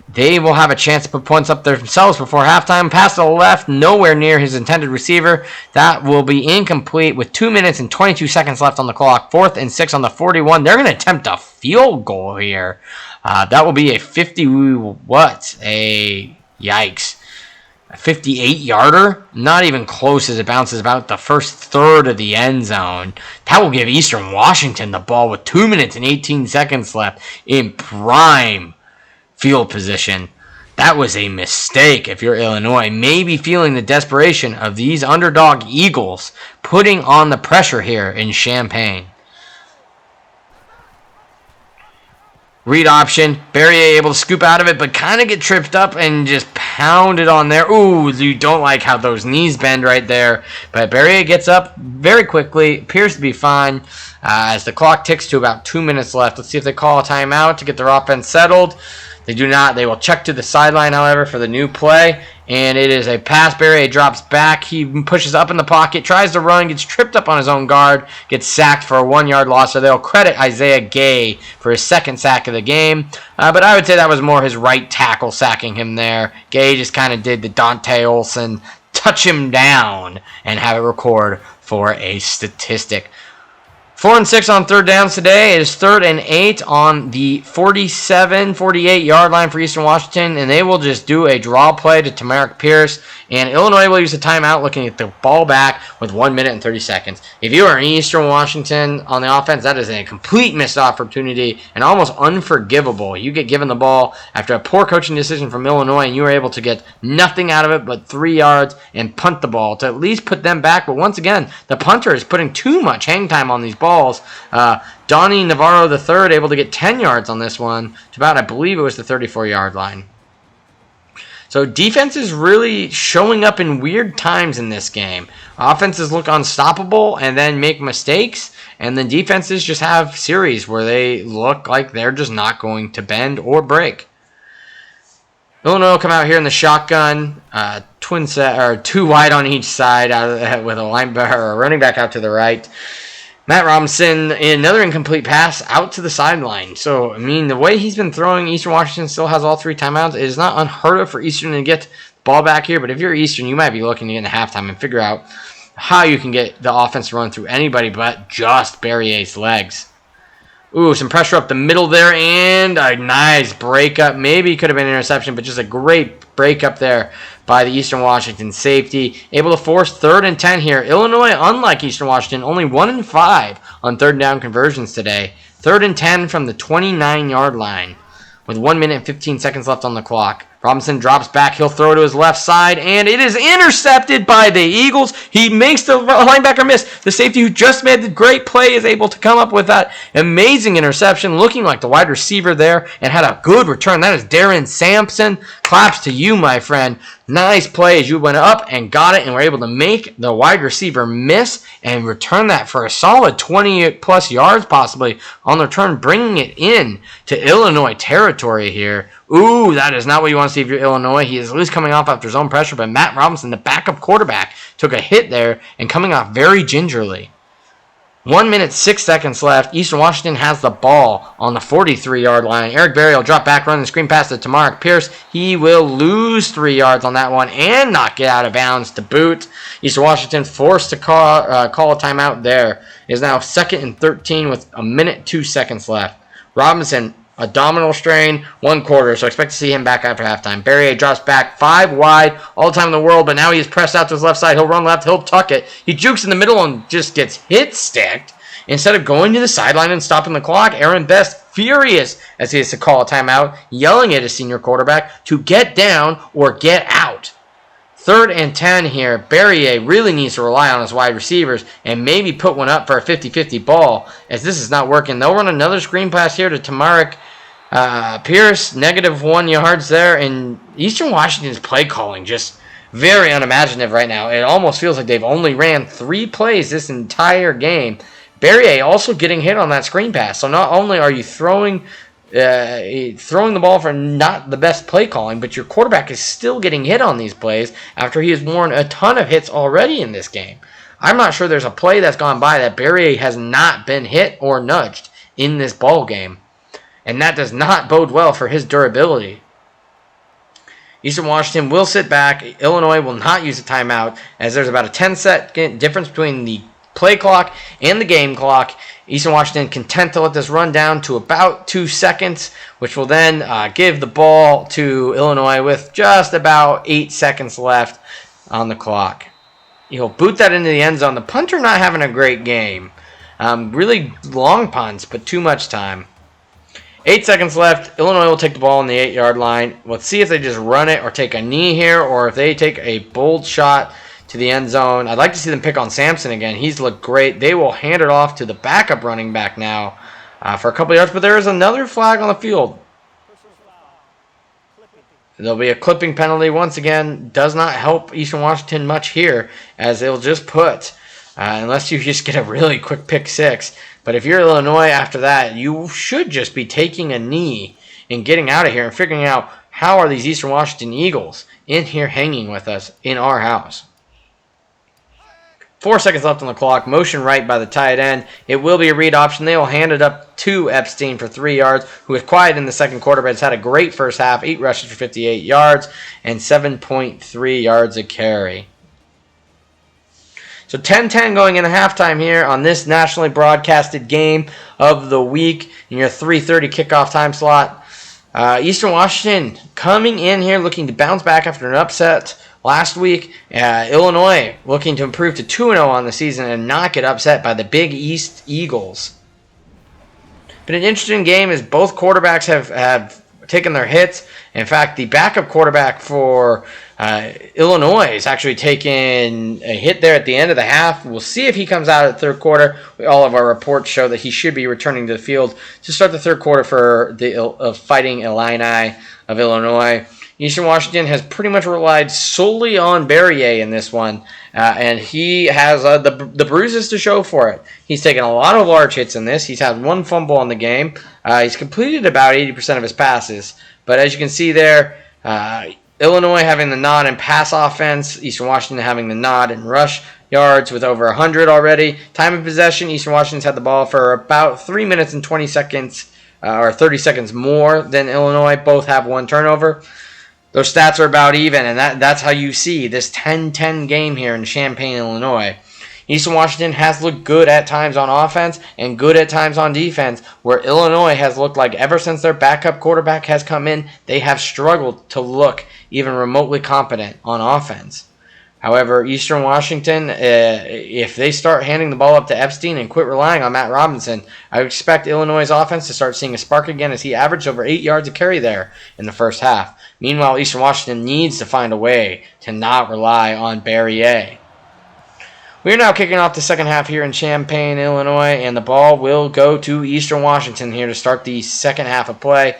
they will have a chance to put points up there themselves before halftime. Pass to the left, nowhere near his intended receiver. That will be incomplete with 2 minutes and 22 seconds left on the clock. 4th and 6 on the 41. They're going to attempt a field goal here. That will be a 58-yarder. Not even close as it bounces about the first third of the end zone. That will give Eastern Washington the ball with 2 minutes and 18 seconds left in prime field position. That was a mistake if you're Illinois. Maybe feeling the desperation of these underdog Eagles putting on the pressure here in Champaign. Read option. Barrier able to scoop out of it, but kind of get tripped up and just pounded on there. Ooh, you don't like how those knees bend right there. But Barrier gets up very quickly. Appears to be fine as the clock ticks to about 2 minutes left. Let's see if they call a timeout to get their offense settled. They do not. They will check to the sideline, however, for the new play. And it is a pass. Barrier drops back. He pushes up in the pocket, tries to run, gets tripped up on his own guard, gets sacked for a 1-yard loss. So they'll credit Isaiah Gay for his 2nd sack of the game. But I would say that was more his right tackle sacking him there. Gay just kind of did the Dante Olson, touch him down, and have it record for a statistic. 4 and 6 on 3rd downs today. It is 3rd and 8 on the 48-yard line for Eastern Washington, and they will just do a draw play to Tamarick Pierce, and Illinois will use a timeout looking at the ball back with 1 minute and 30 seconds. If you are in Eastern Washington on the offense, that is a complete missed opportunity and almost unforgivable. You get given the ball after a poor coaching decision from Illinois, and you are able to get nothing out of it but 3 yards and punt the ball to at least put them back. But once again, the punter is putting too much hang time on these balls. Donnie Navarro III able to get 10 yards on this one to about, I believe it was the 34-yard line. So defense is really showing up in weird times in this game. Offenses look unstoppable and then make mistakes, and then defenses just have series where they look like they're just not going to bend or break. Illinois will come out here in the shotgun, twin set or 2 wide on each side, with a linebacker or a running back out to the right. Matt Robinson, another incomplete pass out to the sideline. So, I mean, the way he's been throwing, Eastern Washington still has all 3 timeouts. It is not unheard of for Eastern to get the ball back here. But if you're Eastern, you might be looking to get into halftime and figure out how you can get the offense to run through anybody but just Barrier's legs. Ooh, some pressure up the middle there, and a nice breakup. Maybe it could have been an interception, but just a great breakup there by the Eastern Washington safety. Able to force 3rd and 10 here. Illinois, unlike Eastern Washington, only 1 and 5 on 3rd down conversions today. 3rd and 10 from the 29-yard line with 1 minute and 15 seconds left on the clock. Robinson drops back. He'll throw to his left side, and it is intercepted by the Eagles. He makes the linebacker miss. The safety who just made the great play is able to come up with that amazing interception, looking like the wide receiver there, and had a good return. That is Darren Sampson. Claps to you, my friend. Nice play as you went up and got it and were able to make the wide receiver miss and return that for a solid 20-plus yards possibly on the return, bringing it in to Illinois territory here. Ooh, that is not what you want to see if you're Illinois. He is at least coming off after zone pressure, but Matt Robinson, the backup quarterback, took a hit there and coming off very gingerly. 1 minute, 6 seconds left. Eastern Washington has the ball on the 43-yard line. Eric Berry will drop back, run the screen pass to Tamarick Pierce. He will lose 3 yards on that one and not get out of bounds to boot. Eastern Washington forced to call a timeout there. It is now 2nd and 13 with 1 minute, 2 seconds left. Robinson, abdominal strain, 1 quarter, so expect to see him back after halftime. Berrier drops back 5 wide, all the time in the world, but now he is pressed out to his left side. He'll run left, he'll tuck it. He jukes in the middle and just gets hit-sticked. Instead of going to the sideline and stopping the clock, Aaron Best, furious as he has to call a timeout, yelling at his senior quarterback to get down or get out. 3rd and 10 here. Berrier really needs to rely on his wide receivers and maybe put one up for a 50-50 ball, as this is not working. They'll run another screen pass here to Tamarick Pierce, -1 yards there, and Eastern Washington's play calling just very unimaginative right now. It almost feels like they've only ran 3 plays this entire game. Berrier also getting hit on that screen pass, so not only are you throwing the ball for not the best play calling, but your quarterback is still getting hit on these plays after he has worn a ton of hits already in this game. I'm not sure there's a play that's gone by that Berrier has not been hit or nudged in this ball game, and that does not bode well for his durability. Eastern Washington will sit back. Illinois will not use a timeout, as there's about a 10-second difference between the play clock and the game clock. Eastern Washington content to let this run down to about 2 seconds, which will then give the ball to Illinois with just about 8 seconds left on the clock. He'll boot that into the end zone. The punter not having a great game. Really long punts, but too much time. 8 seconds left. Illinois will take the ball on the 8-yard line. Let's see if they just run it or take a knee here, or if they take a bold shot to the end zone. I'd like to see them pick on Sampson again. He's looked great. They will hand it off to the backup running back now for a couple yards, but there is another flag on the field. There'll be a clipping penalty once again. Does not help Eastern Washington much here, as it'll just put, unless you just get a really quick pick six. But if you're Illinois after that, you should just be taking a knee and getting out of here and figuring out how are these Eastern Washington Eagles in here hanging with us in our house. 4 seconds left on the clock. Motion right by the tight end. It will be a read option. They will hand it up to Epstein for 3 yards, who was quiet in the second quarter, but has had a great first half. 8 rushes for 58 yards and 7.3 yards a carry. So 10-10 going into halftime here on this nationally broadcasted game of the week in your 3:30 kickoff time slot. Eastern Washington coming in here looking to bounce back after an upset last week. Illinois looking to improve to 2-0 on the season and not get upset by the Big East Eagles. Been an interesting game as both quarterbacks have taken their hits. In fact, the backup quarterback for Illinois is actually taking a hit there at the end of the half. We'll see if he comes out at third quarter. All of our reports show that he should be returning to the field to start the third quarter for the Fighting Illini of Illinois. Eastern Washington has pretty much relied solely on Berrier in this one, and he has the bruises to show for it. He's taken a lot of large hits in this. He's had 1 fumble in the game. He's completed about 80% of his passes, but as you can see there, Illinois having the nod in pass offense, Eastern Washington having the nod in rush yards with over 100 already. Time of possession, Eastern Washington's had the ball for about 3 minutes and 20 seconds, or 30 seconds more than Illinois. Both have 1 turnover. Those stats are about even, and that's how you see this 10-10 game here in Champaign, Illinois. Eastern Washington has looked good at times on offense and good at times on defense, where Illinois has looked like ever since their backup quarterback has come in, they have struggled to look even remotely competent on offense. However, Eastern Washington, if they start handing the ball up to Epstein and quit relying on Matt Robinson, I would expect Illinois' offense to start seeing a spark again, as he averaged over 8 yards a carry there in the first half. Meanwhile, Eastern Washington needs to find a way to not rely on Berrier. We are now kicking off the second half here in Champaign, Illinois, and the ball will go to Eastern Washington here to start the second half of play.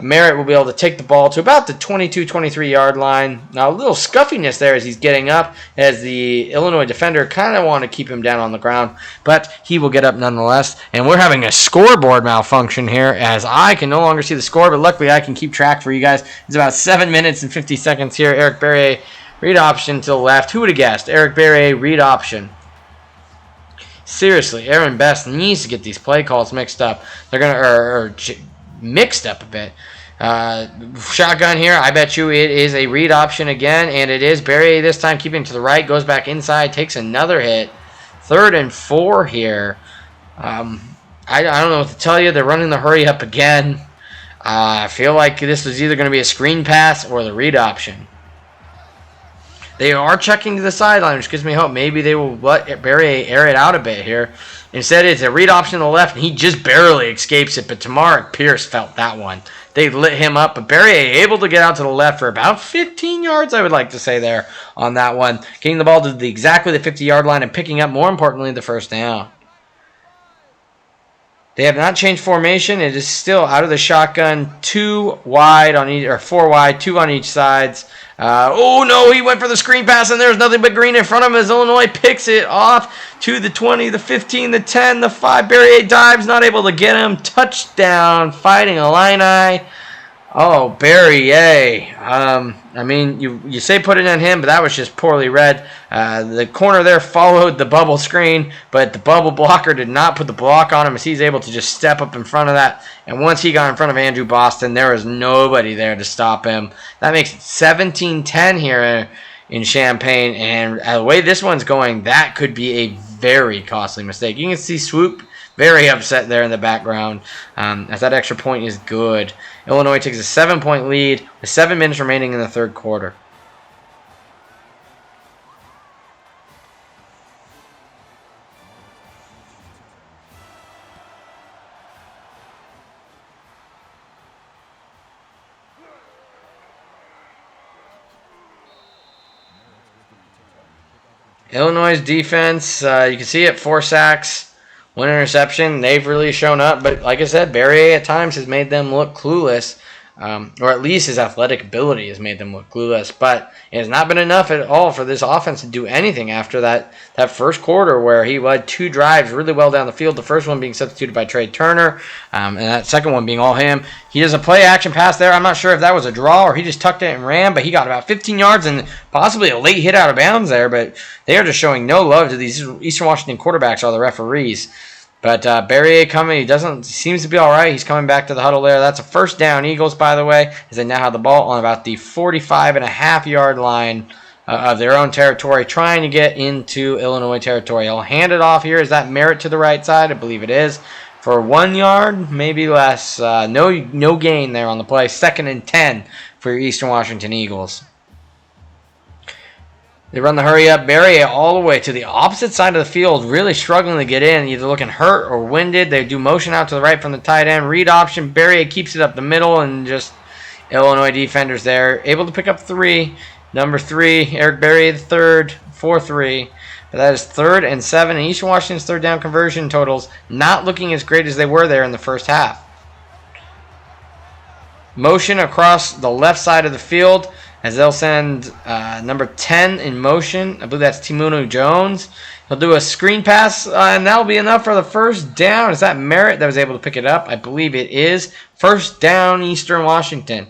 Merritt will be able to take the ball to about the 22-23 yard line. Now a little scuffiness there as he's getting up, as the Illinois defender kind of want to keep him down on the ground, but he will get up nonetheless. And we're having a scoreboard malfunction here as I can no longer see the score, but luckily I can keep track for you guys. It's about 7 minutes and 50 seconds here. Eric Barrier, read option to the left. Who would have guessed? Eric Barrier, read option. Seriously, Aaron Best needs to get these play calls mixed up. They're going to mixed up a bit. Shotgun here. I bet you it is a read option again, and it is. Barrier this time keeping to the right, goes back inside, takes another hit. 3rd and 4 here. I don't know what to tell you. They're running the hurry up again. I feel like this was either going to be a screen pass or the read option. They are checking to the sideline, which gives me hope. Maybe they will let Barrier air it out a bit here. Instead, it's a read option to the left, and he just barely escapes it. But Tamarick Pierce felt that one. They lit him up, but Barrier able to get out to the left for about 15 yards, I would like to say there on that one. Getting the ball to exactly the 50-yard line and picking up, more importantly, the first down. They have not changed formation. It is still out of the shotgun, 2 wide on each, or 4 wide, 2 on each sides. Oh no, he went for the screen pass, and there's nothing but green in front of him as Illinois picks it off to the 20, the 15, the 10, the 5. Barrier dives, not able to get him. Touchdown, Fighting Illini. Oh, Barrier. I mean, you say put it on him, but that was just poorly read. The corner there followed the bubble screen, but the bubble blocker did not put the block on him as he's able to just step up in front of that. And once he got in front of Andrew Boston, there was nobody there to stop him. That makes it 17-10 here in Champaign. And the way this one's going, that could be a very costly mistake. You can see Swoop very upset there in the background, as that extra point is good. Illinois takes a 7-point lead with 7 minutes remaining in the third quarter. Illinois' defense, you can see it, 4 sacks. 1 interception. They've really shown up. But like I said, Barrier at times has made them look clueless. Or at least his athletic ability has made them look clueless. But it has not been enough at all for this offense to do anything after that first quarter where he led 2 drives really well down the field. The first one being substituted by Trey Turner. And that second one being all him. He does a play-action pass there. I'm not sure if that was a draw or he just tucked it and ran. But he got about 15 yards and possibly a late hit out of bounds there. But they are just showing no love to these Eastern Washington quarterbacks or the referees. But Barrier coming, he seems to be all right. He's coming back to the huddle there. That's a first down, Eagles, by the way, as they now have the ball on about the 45.5-yard line of their own territory, trying to get into Illinois territory. He'll hand it off here. Is that Merritt to the right side? I believe it is. For 1 yard, maybe less. No gain there on the play. 2nd and 10 for your Eastern Washington Eagles. They run the hurry up. Barrier all the way to the opposite side of the field, really struggling to get in, either looking hurt or winded. They do motion out to the right from the tight end. Read option. Barrier keeps it up the middle, and just Illinois defenders there. Able to pick up 3. Number 3, Eric Barrier the third, 4-3. But that is 3rd and 7. And Eastern Washington's third down conversion totals not looking as great as they were there in the first half. Motion across the left side of the field, as they'll send number 10 in motion. I believe that's Timunu Jones. He'll do a screen pass, and that'll be enough for the first down. Is that Merritt that was able to pick it up? I believe it is. First down, Eastern Washington.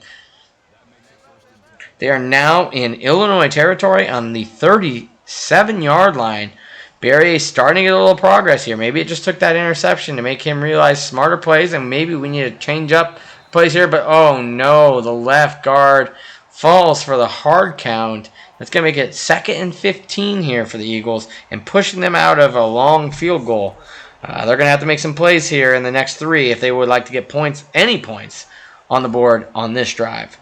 They are now in Illinois territory on the 37-yard line. Barrier starting to get a little progress here. Maybe it just took that interception to make him realize smarter plays, and maybe we need to change up plays here. But, oh, no, the left guard falls for the hard count. That's going to make it 2nd and 15 here for the Eagles and pushing them out of a long field goal. They're going to have to make some plays here in the next 3 if they would like to get points, any points, on the board on this drive.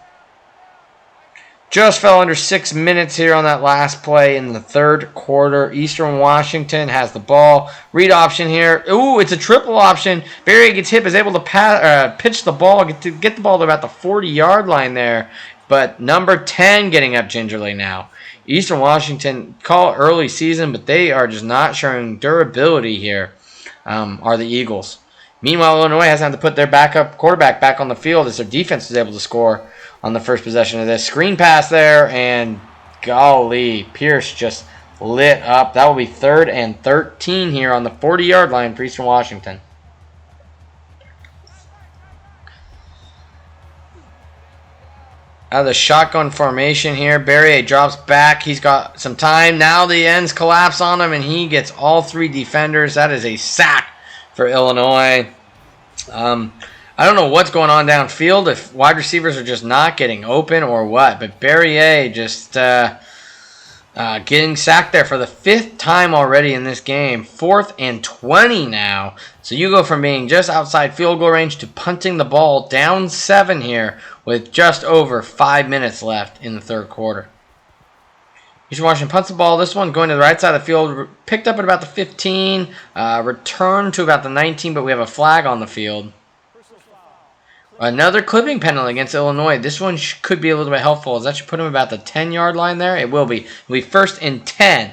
Just fell under 6 minutes here on that last play in the third quarter. Eastern Washington has the ball. Read option here. Ooh, it's a triple option. Barrier gets hit, is able to pitch the ball, get the ball to about the 40-yard line there. But number 10 getting up gingerly now. Eastern Washington, call it early season, but they are just not showing durability here, are the Eagles. Meanwhile, Illinois hasn't had to put their backup quarterback back on the field as their defense was able to score on the first possession of this. Screen pass there, and golly, Pierce just lit up. That will be 3rd and 13 here on the 40-yard line for Eastern Washington. Out of the shotgun formation here, Barrier drops back. He's got some time. Now the ends collapse on him, and he gets all 3 defenders. That is a sack for Illinois. I don't know what's going on downfield, if wide receivers are just not getting open or what, but Barrier just getting sacked there for the 5th time already in this game. 4th and 20 now. So you go from being just outside field goal range to punting the ball down 7 here with just over 5 minutes left in the 3rd quarter. Eastern Washington punts the ball. This one going to the right side of the field. Picked up at about the 15. Returned to about the 19, but we have a flag on the field. Another clipping penalty against Illinois. This one could be a little bit helpful, as that should put him about the 10-yard line there. It will be. It'll be 1st and 10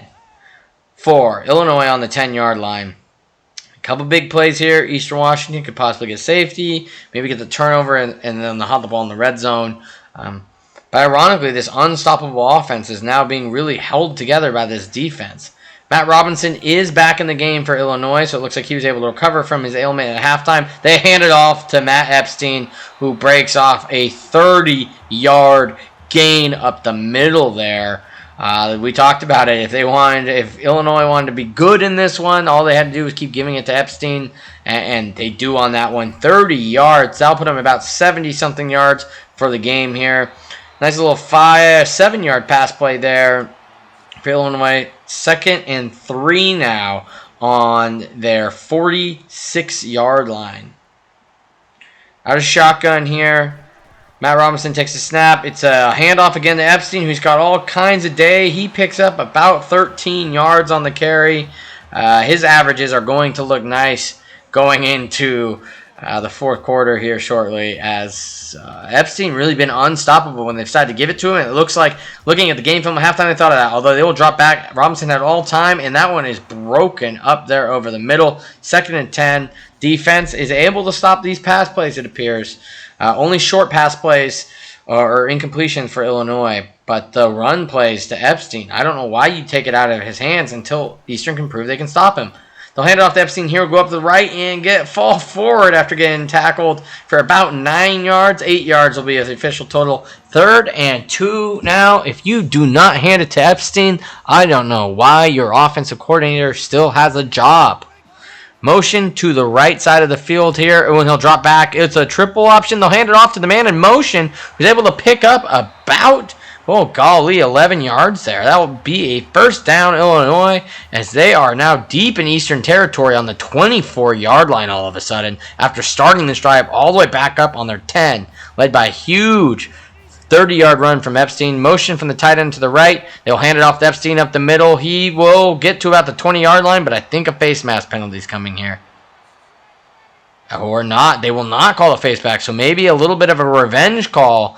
for Illinois on the 10-yard line. A couple big plays here. Eastern Washington could possibly get safety, maybe get the turnover, and then hot the ball in the red zone. But ironically, this unstoppable offense is now being really held together by this defense. Matt Robinson is back in the game for Illinois, so it looks like he was able to recover from his ailment at halftime. They hand it off to Matt Epstein, who breaks off a 30-yard gain up the middle there. We talked about it. If Illinois wanted to be good in this one, all they had to do was keep giving it to Epstein, and they do on that one. 30 yards. That'll put them about 70-something yards for the game here. Nice little 7-yard pass play there for Illinois. 2nd and 3 now on their 46-yard line. Out of shotgun here. Matt Robinson takes a snap. It's a handoff again to Epstein, who's got all kinds of day. He picks up about 13 yards on the carry. His averages are going to look nice going into the 4th quarter here shortly, as Epstein really been unstoppable when they decided to give it to him. And it looks like, looking at the game film at halftime, they thought of that. Although they will drop back, Robinson had all time, and that one is broken up there over the middle. 2nd and 10. Defense is able to stop these pass plays, it appears. Only short pass plays or incompletions for Illinois, but the run plays to Epstein, I don't know why you take it out of his hands until Eastern can prove they can stop him. They'll hand it off to Epstein here, go up to the right, and fall forward after getting tackled for about 9 yards. 8 yards will be the official total. 3rd and 2 now. If you do not hand it to Epstein, I don't know why your offensive coordinator still has a job. Motion to the right side of the field here. When he'll drop back, it's a triple option. They'll hand it off to the man in motion, who's able to pick up about, 11 yards there. That will be a 1st down, Illinois, as they are now deep in Eastern territory on the 24-yard line all of a sudden, after starting this drive all the way back up on their 10, led by a huge 30-yard run from Epstein. Motion from the tight end to the right. They'll hand it off to Epstein up the middle. He will get to about the 20-yard line, but I think a face mask penalty is coming here. Or not. They will not call a face back. So maybe a little bit of a revenge call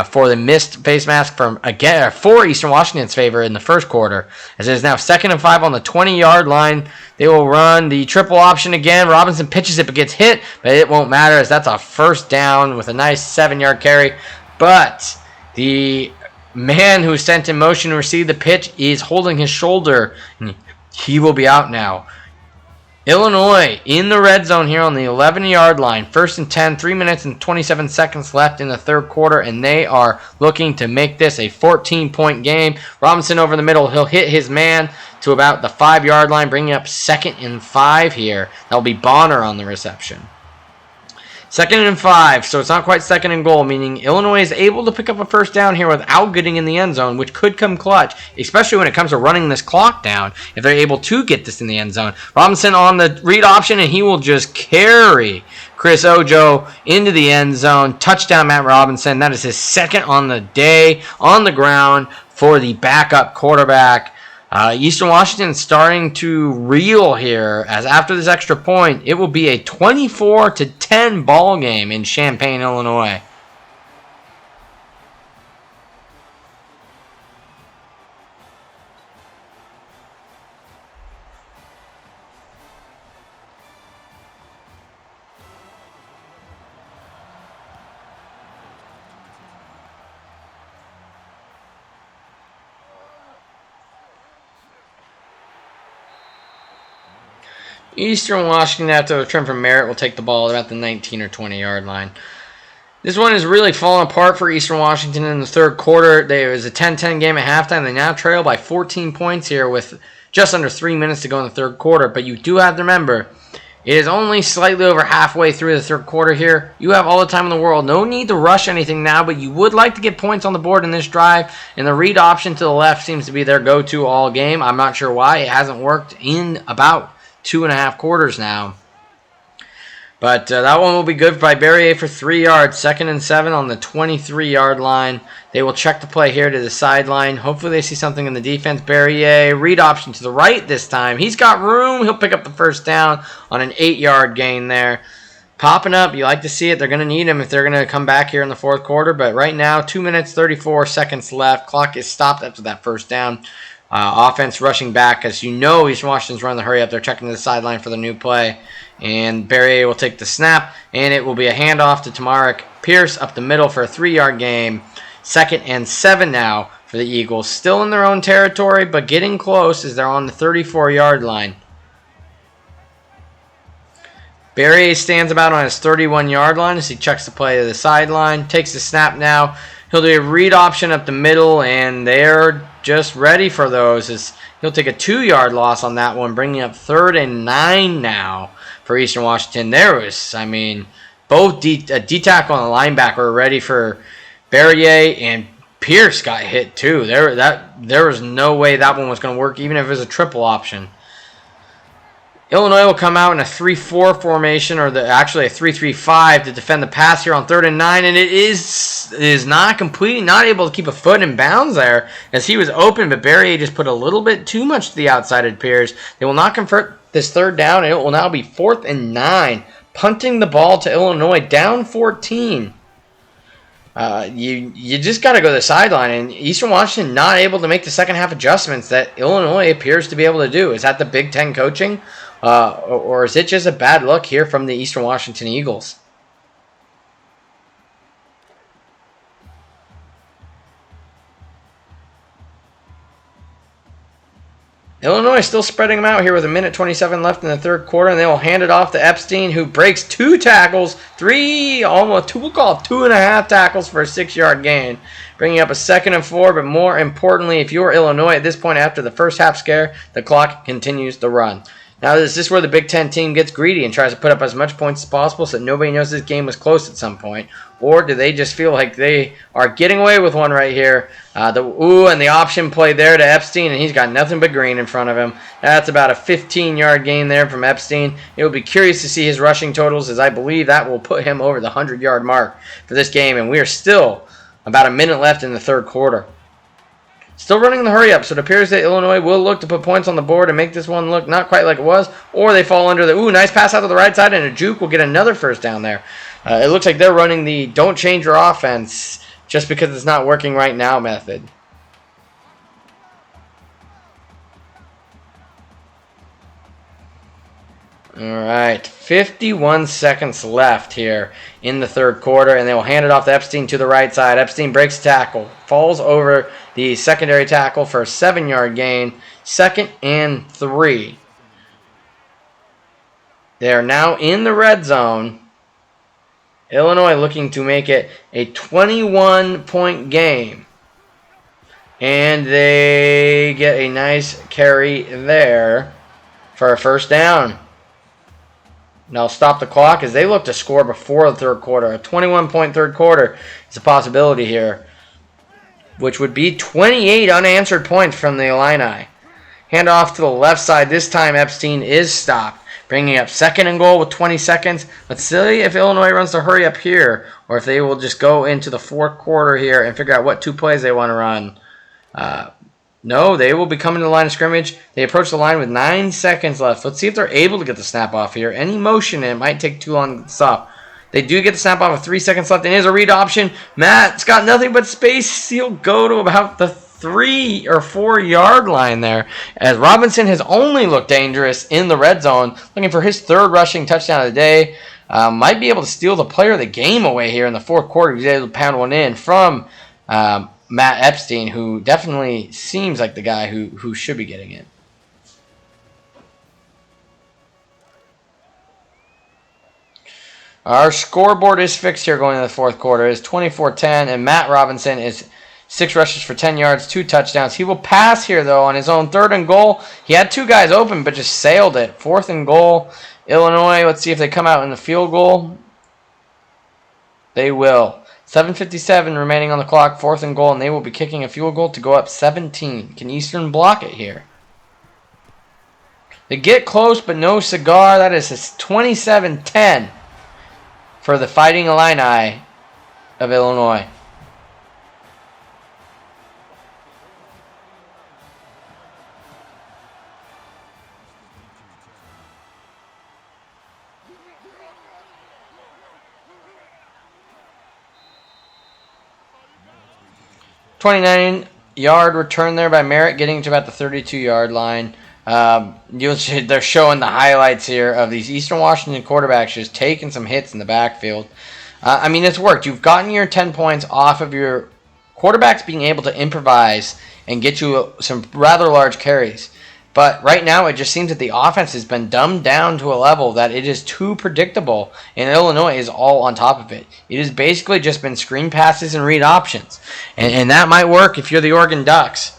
for the missed face mask for Eastern Washington's favor in the 1st quarter. As it is now 2nd and 5 on the 20-yard line. They will run the triple option again. Robinson pitches it but gets hit, but it won't matter, as that's a 1st down with a nice 7-yard carry. But the man who sent in motion to receive the pitch is holding his shoulder, and he will be out now. Illinois in the red zone here on the 11-yard line. 1st and 10, 3 minutes and 27 seconds left in the 3rd quarter, and they are looking to make this a 14-point game. Robinson over the middle. He'll hit his man to about the 5-yard line, bringing up 2nd and 5 here. That'll be Bonner on the reception. 2nd and 5, so it's not quite 2nd and goal, meaning Illinois is able to pick up a 1st down here without getting in the end zone, which could come clutch, especially when it comes to running this clock down, if they're able to get this in the end zone. Robinson on the read option, and he will just carry Chris Ojo into the end zone. Touchdown, Matt Robinson. That is his 2nd on the day on the ground for the backup quarterback. Eastern Washington starting to reel here, as after this extra point, it will be a 24-10 ball game in Champaign, Illinois. Eastern Washington, after the return from Merritt, will take the ball about the 19 or 20-yard line. This one is really falling apart for Eastern Washington in the third quarter. There was a 10-10 game at halftime. They now trail by 14 points here with just under 3 minutes to go in the third quarter. But you do have to remember, it is only slightly over halfway through the third quarter here. You have all the time in the world. No need to rush anything now, but you would like to get points on the board in this drive. And the read option to the left seems to be their go-to all game. I'm not sure why. It hasn't worked in about 2.5 quarters now. But that one will be good by Berrier for 3 yards. 2nd and 7 on the 23-yard line. They will check the play here to the sideline. Hopefully they see something in the defense. Berrier, read option to the right this time. He's got room. He'll pick up the first down on an 8-yard gain there. Popping up. You like to see it. They're going to need him if they're going to come back here in the fourth quarter. But right now, 2 minutes, 34 seconds left. Clock is stopped after that first down. Offense rushing back, as you know, Eastern Washington's running the hurry up. They're checking to the sideline for the new play. And Berrier will take the snap, and it will be a handoff to Tamarick Pierce up the middle for a 3-yard gain. 2nd and 7 now for the Eagles. Still in their own territory, but getting close as they're on the 34-yard line. Berrier stands about on his 31-yard line as he checks the play to the sideline. Takes the snap now. He'll do a read option up the middle, and they're just ready for those. As he'll take a 2-yard loss on that one, bringing up 3rd and 9 now for Eastern Washington. There was, both D-tackle and the linebacker were ready for Berrier, and Pierce got hit too. There was no way that one was going to work, even if it was a triple option. Illinois will come out in a 3-4 formation, or actually a 3-3-5 to defend the pass here on 3rd and 9, and it is not completely not able to keep a foot in bounds there as he was open, but Berrier just put a little bit too much to the outside, it appears. They will not convert this 3rd down, and it will now be 4th and 9, punting the ball to Illinois down 14. You just got to go to the sideline, and Eastern Washington not able to make the second half adjustments that Illinois appears to be able to do. Is that the Big Ten coaching? Or is it just a bad look here from the Eastern Washington Eagles? Illinois still spreading them out here with 1:27 left in the third quarter, and they will hand it off to Epstein, who breaks 2 tackles, 2.5 tackles for a 6-yard gain, bringing up a 2nd and 4. But more importantly, if you're Illinois at this point after the first half scare, the clock continues to run. Now, is this where the Big Ten team gets greedy and tries to put up as much points as possible so that nobody knows this game was close at some point? Or do they just feel like they are getting away with one right here? And the option play there to Epstein, and he's got nothing but green in front of him. That's about a 15-yard gain there from Epstein. It will be curious to see his rushing totals, as I believe that will put him over the 100-yard mark for this game. And we are still about a minute left in the third quarter. Still running the hurry up, so it appears that Illinois will look to put points on the board and make this one look not quite like it was, or they fall under the, nice pass out to the right side, and a juke will get another first down there. It looks like they're running the don't change your offense just because it's not working right now method. All right, 51 seconds left here in the third quarter, and they will hand it off to Epstein to the right side. Epstein breaks tackle, falls over the secondary tackle for a 7-yard gain, 2nd and 3. They are now in the red zone. Illinois looking to make it a 21-point game. And they get a nice carry there for a first down. Now stop the clock as they look to score before the third quarter. A 21-point third quarter is a possibility here, which would be 28 unanswered points from the Illini. Hand off to the left side. This time Epstein is stopped, bringing up 2nd and goal with 20 seconds. Let's see if Illinois runs the hurry up here, or if they will just go into the fourth quarter here and figure out what 2 plays they want to run. No, they will be coming to the line of scrimmage. They approach the line with 9 seconds left. Let's see if they're able to get the snap off here. Any motion, and it might take too long to stop. They do get the snap off with 3 seconds left, and here's a read option. Matt's got nothing but space. He'll go to about the 3 or 4 yard line there, as Robinson has only looked dangerous in the red zone, looking for his 3rd rushing touchdown of the day. Might be able to steal the player of the game away here in the fourth quarter. He's able to pound one in from Matt Epstein, who definitely seems like the guy who should be getting it. Our scoreboard is fixed here going into the fourth quarter. It's 24-10, and Matt Robinson is 6 rushes for 10 yards, 2 touchdowns. He will pass here, though, on his own 3rd and goal. He had 2 guys open, but just sailed it. 4th and goal. Illinois, let's see if they come out in the field goal. They will. 7:57 remaining on the clock, 4th and goal, and they will be kicking a field goal to go up 17. Can Eastern block it here? They get close, but no cigar. That is 27-10 for the Fighting Illini of Illinois. .29-yard return there by Merritt, getting to about the 32-yard line. They're showing the highlights here of these Eastern Washington quarterbacks just taking some hits in the backfield. I mean, it's worked. You've gotten your 10 points off of your quarterbacks being able to improvise and get you some rather large carries. But right now, it just seems that the offense has been dumbed down to a level that it is too predictable, and Illinois is all on top of it. It has basically just been screen passes and read options. And that might work if you're the Oregon Ducks.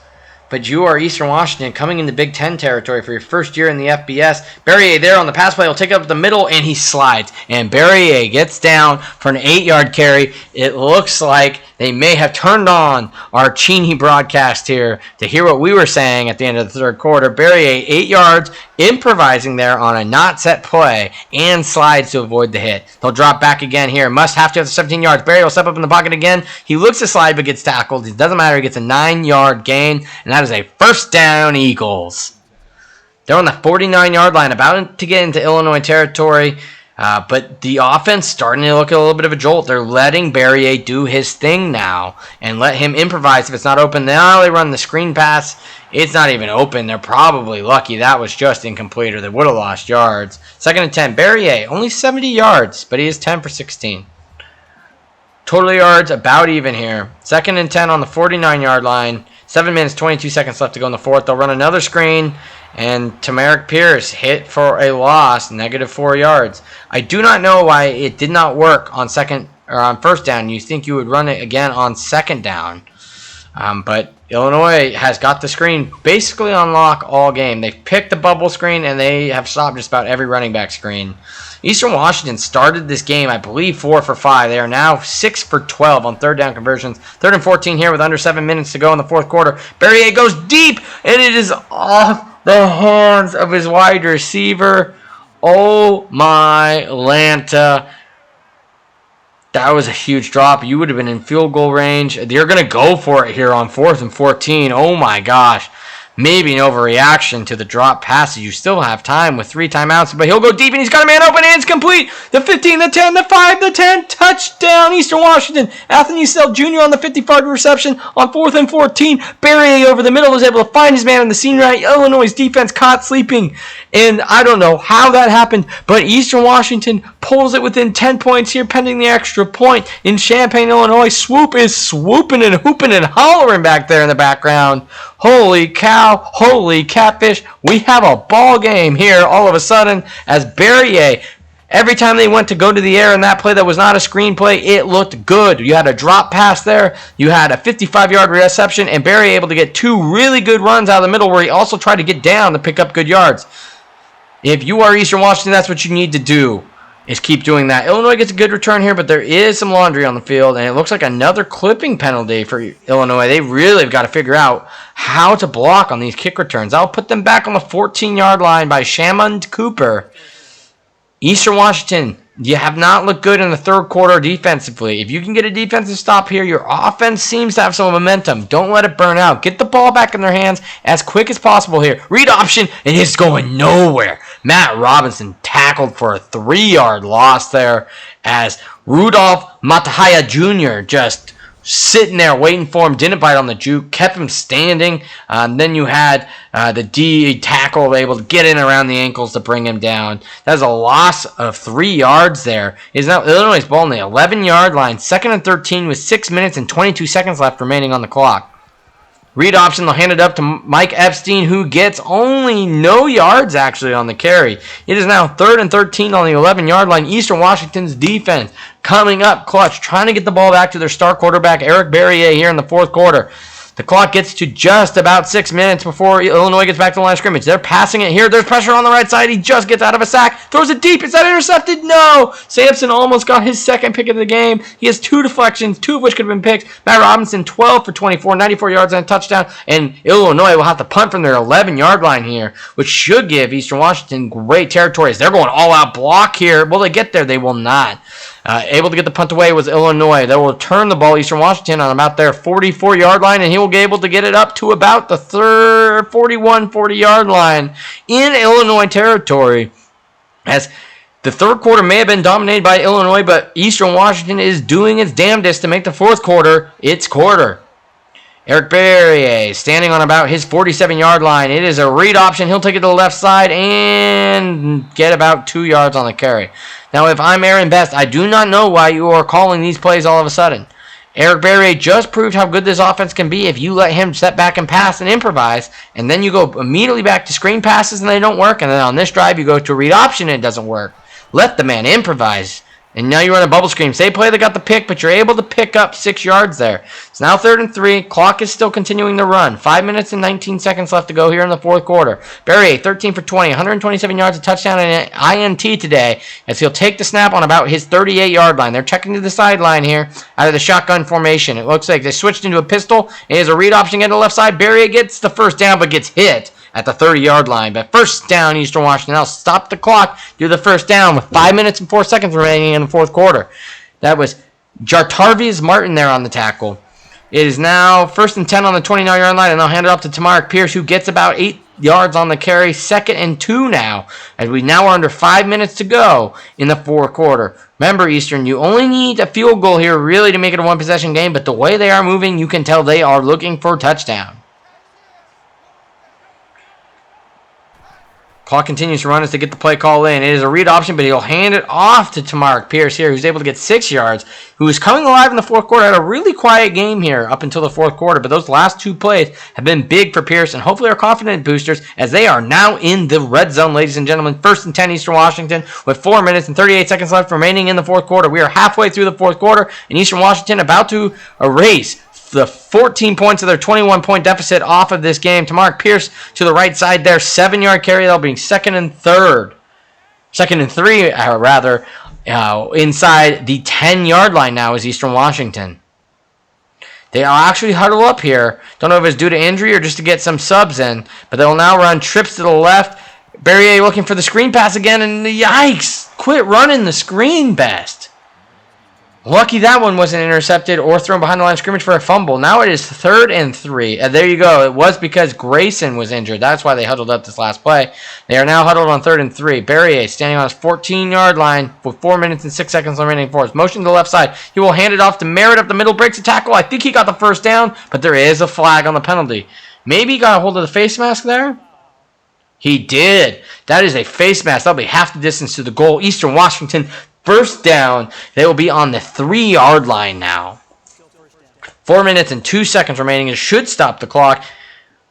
But you are Eastern Washington coming into Big Ten territory for your first year in the FBS. Berrier there on the pass play will take it up the middle, and he slides. And Berrier gets down for an 8-yard carry. It looks like they may have turned on our Cheney broadcast here to hear what we were saying at the end of the 3rd quarter. Berrier, 8 yards, improvising there on a not set play, and slides to avoid the hit. They'll drop back again here. Must have to have 17 yards. Berrier will step up in the pocket again. He looks to slide but gets tackled. It doesn't matter. He gets a 9-yard gain, and that is a first down, Eagles. They're on the 49-yard line, about to get into Illinois territory. But the offense starting to look at a little bit of a jolt. They're letting Berrier do his thing now and let him improvise if it's not open. Now they run the screen pass. It's not even open. They're probably lucky that was just incomplete or they would have lost yards. 2nd and 10. Berrier, only 70 yards, but he is 10 for 16. Total yards about even here. 2nd and 10 on the 49-yard line. 7 minutes, 22 seconds left to go in the 4th. They'll run another screen. And Tamarick Pierce hit for a loss, -4 yards. I do not know why it did not work on first down. You think you would run it again on 2nd down. But Illinois has got the screen basically on lock all game. They've picked the bubble screen, and they have stopped just about every running back screen. Eastern Washington started this game, I believe, 4 for 5. They are now 6 for 12 on 3rd down conversions. 3rd and 14 here with under 7 minutes to go in the 4th quarter. Berrier goes deep, and it is off the hands of his wide receiver. Oh, my Lanta. That was a huge drop. You would have been in field goal range. They're going to go for it here on 4th and 14. Oh, my gosh. Maybe an overreaction to the drop passes. You still have time with 3 timeouts, but he'll go deep, and he's got a man open, and it's complete. The 15, the 10, the 5, the 10. Touchdown, Eastern Washington. Anthony Sell Jr. on the 50-yard reception on 4th and 14. Berrier over the middle was able to find his man in the seam right. Illinois' defense caught sleeping, and I don't know how that happened, but Eastern Washington pulls it within 10 points here, pending the extra point in Champaign, Illinois. Swoop is swooping and hooping and hollering back there in the background. Holy cow, holy catfish, we have a ball game here all of a sudden as Berrier, every time they went to go to the air in that play that was not a screen play, it looked good. You had a drop pass there, you had a 55-yard reception, and Berrier able to get 2 really good runs out of the middle where he also tried to get down to pick up good yards. If you are Eastern Washington, that's what you need to do, is keep doing that. Illinois gets a good return here, but there is some laundry on the field, and it looks like another clipping penalty for Illinois. They really have got to figure out how to block on these kick returns. I'll put them back on the 14-yard line by Shamond Cooper. Eastern Washington, you have not looked good in the 3rd quarter defensively. If you can get a defensive stop here, your offense seems to have some momentum. Don't let it burn out. Get the ball back in their hands as quick as possible here. Read option, and it's going nowhere. Matt Robinson tackled for a 3-yard loss there as Rudolph Matahaya Jr. just sitting there waiting for him, didn't bite on the juke, kept him standing. Then you had the D tackle able to get in around the ankles to bring him down. That's a loss of 3 yards there. Is now Illinois' ball on the 11-yard line, 2nd and 13 with 6 minutes and 22 seconds left remaining on the clock. Read option, they'll hand it up to Mike Epstein, who gets only no yards actually on the carry. It is now 3rd and 13 on the 11-yard line. Eastern Washington's defense coming up clutch, trying to get the ball back to their star quarterback, Eric Barrier, here in the fourth quarter. The clock gets to just about 6 minutes before Illinois gets back to the line of scrimmage. They're passing it here. There's pressure on the right side. He just gets out of a sack. Throws it deep. Is that intercepted? No. Sampson almost got his second pick of the game. He has 2 deflections, 2 of which could have been picks. Matt Robinson, 12 for 24, 94 yards and a touchdown. And Illinois will have to punt from their 11-yard line here, which should give Eastern Washington great territory. They're going all-out block here. Will they get there? They will not. Able to get the punt away was Illinois. They will return the ball, Eastern Washington, on about their 44-yard line, and he will be able to get it up to about the 40-yard line in Illinois territory. As the third quarter may have been dominated by Illinois, but Eastern Washington is doing its damnedest to make the fourth quarter its quarter. Eric Barrier standing on about his 47-yard line. It is a read option. He'll take it to the left side and get about 2 yards on the carry. Now, if I'm Aaron Best, I do not know why you are calling these plays all of a sudden. Eric Barrier just proved how good this offense can be if you let him step back and pass and improvise, and then you go immediately back to screen passes and they don't work, and then on this drive you go to a read option and it doesn't work. Let the man improvise. And now you run a bubble screen. Same play that got the pick, but you're able to pick up 6 yards there. It's now 3rd and 3. Clock is still continuing to run. 5 minutes and 19 seconds left to go here in the fourth quarter. Barrier, 13 for 20, 127 yards, a touchdown, and an INT today, as he'll take the snap on about his 38-yard line. They're checking to the sideline here out of the shotgun formation. It looks like they switched into a pistol. It is a read option getting to the left side. Barrier gets the first down, but gets hit at the 30-yard line. But first down, Eastern Washington. Now stop the clock. Do the first down with 5 minutes and 4 seconds remaining in the fourth quarter. That was Jartarvius Martin there on the tackle. It is now 1st and 10 on the 29-yard line, and they'll hand it off to Tamarick Pierce, who gets about 8 yards on the carry. 2nd and 2 now, as we now are under 5 minutes to go in the fourth quarter. Remember, Eastern, you only need a field goal here really to make it a one-possession game, but the way they are moving, you can tell they are looking for a touchdown. Clock continues to run as they get the play call in. It is a read option, but he'll hand it off to Tamarick Pierce here, who's able to get 6 yards, who is coming alive in the fourth quarter. Had a really quiet game here up until the fourth quarter, but those last 2 plays have been big for Pierce, and hopefully are confident boosters, as they are now in the red zone, ladies and gentlemen. 1st and 10 Eastern Washington with 4 minutes and 38 seconds left remaining in the fourth quarter. We are halfway through the fourth quarter, and Eastern Washington about to erase the 14 points of their 21-point deficit off of this game. Tamarick Pierce to the right side there, 7-yard carry. That'll be 2nd and 3, inside the 10-yard line now is Eastern Washington. They are actually huddled up here. Don't know if it's due to injury or just to get some subs in, but they will now run trips to the left. Barrier looking for the screen pass again, and yikes! Quit running the screen, Best. Lucky that one wasn't intercepted or thrown behind the line of scrimmage for a fumble. Now it is 3rd and 3. And there you go. It was because Grayson was injured. That's why they huddled up this last play. They are now huddled on 3rd and 3. Barrier standing on his 14-yard line with 4 minutes and 6 seconds remaining for his motion to the left side. He will hand it off to Merritt up the middle, breaks a tackle. I think he got the first down, but there is a flag on the penalty. Maybe he got a hold of the face mask there? He did. That is a face mask. That'll be half the distance to the goal. Eastern Washington, first down. They will be on the 3-yard line now. 4 minutes and 2 seconds remaining. It should stop the clock.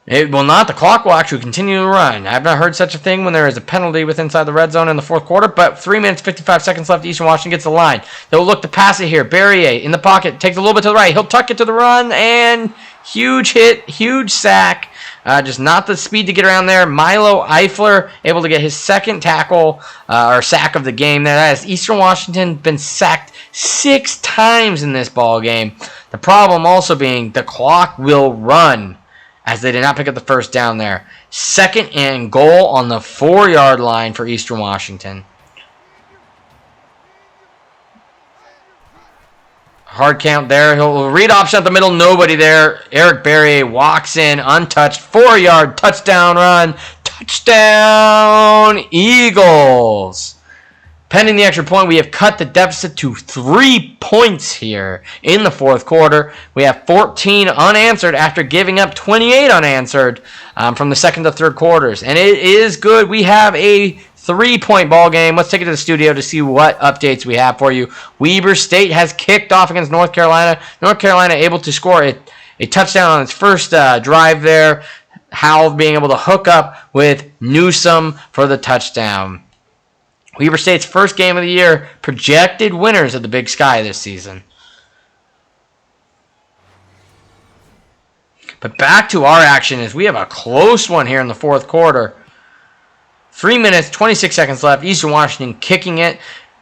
It will not. The clock will actually continue to run. I've not heard such a thing when there is a penalty with inside the red zone in the fourth quarter, but 3 minutes, 55 seconds left. Eastern Washington gets the line. They'll look to pass it here. Barrier in the pocket. Takes a little bit to the right. He'll tuck it to the run, and huge hit, huge sack. Just not the speed to get around there. Milo Eifler able to get his second tackle or sack of the game. That has Eastern Washington been sacked 6 times in this ball game. The problem also being the clock will run as they did not pick up the first down there. 2nd and goal on the 4-yard line for Eastern Washington. Hard count there. He'll read option up the middle. Nobody there. Eric Barrier walks in untouched. 4-yard touchdown run. Touchdown Eagles. Pending the extra point, we have cut the deficit to 3 points here in the fourth quarter. We have 14 unanswered after giving up 28 unanswered from the second to third quarters. And it is good. We have a 3-point ball game. Let's take it to the studio to see what updates we have for you. Weber State has kicked off against North Carolina. North Carolina able to score a touchdown on its first drive there. Howell being able to hook up with Newsome for the touchdown. Weber State's first game of the year, projected winners of the Big Sky this season. But back to our action as we have a close one here in the fourth quarter. 3 minutes, 26 seconds left. Eastern Washington kicking it.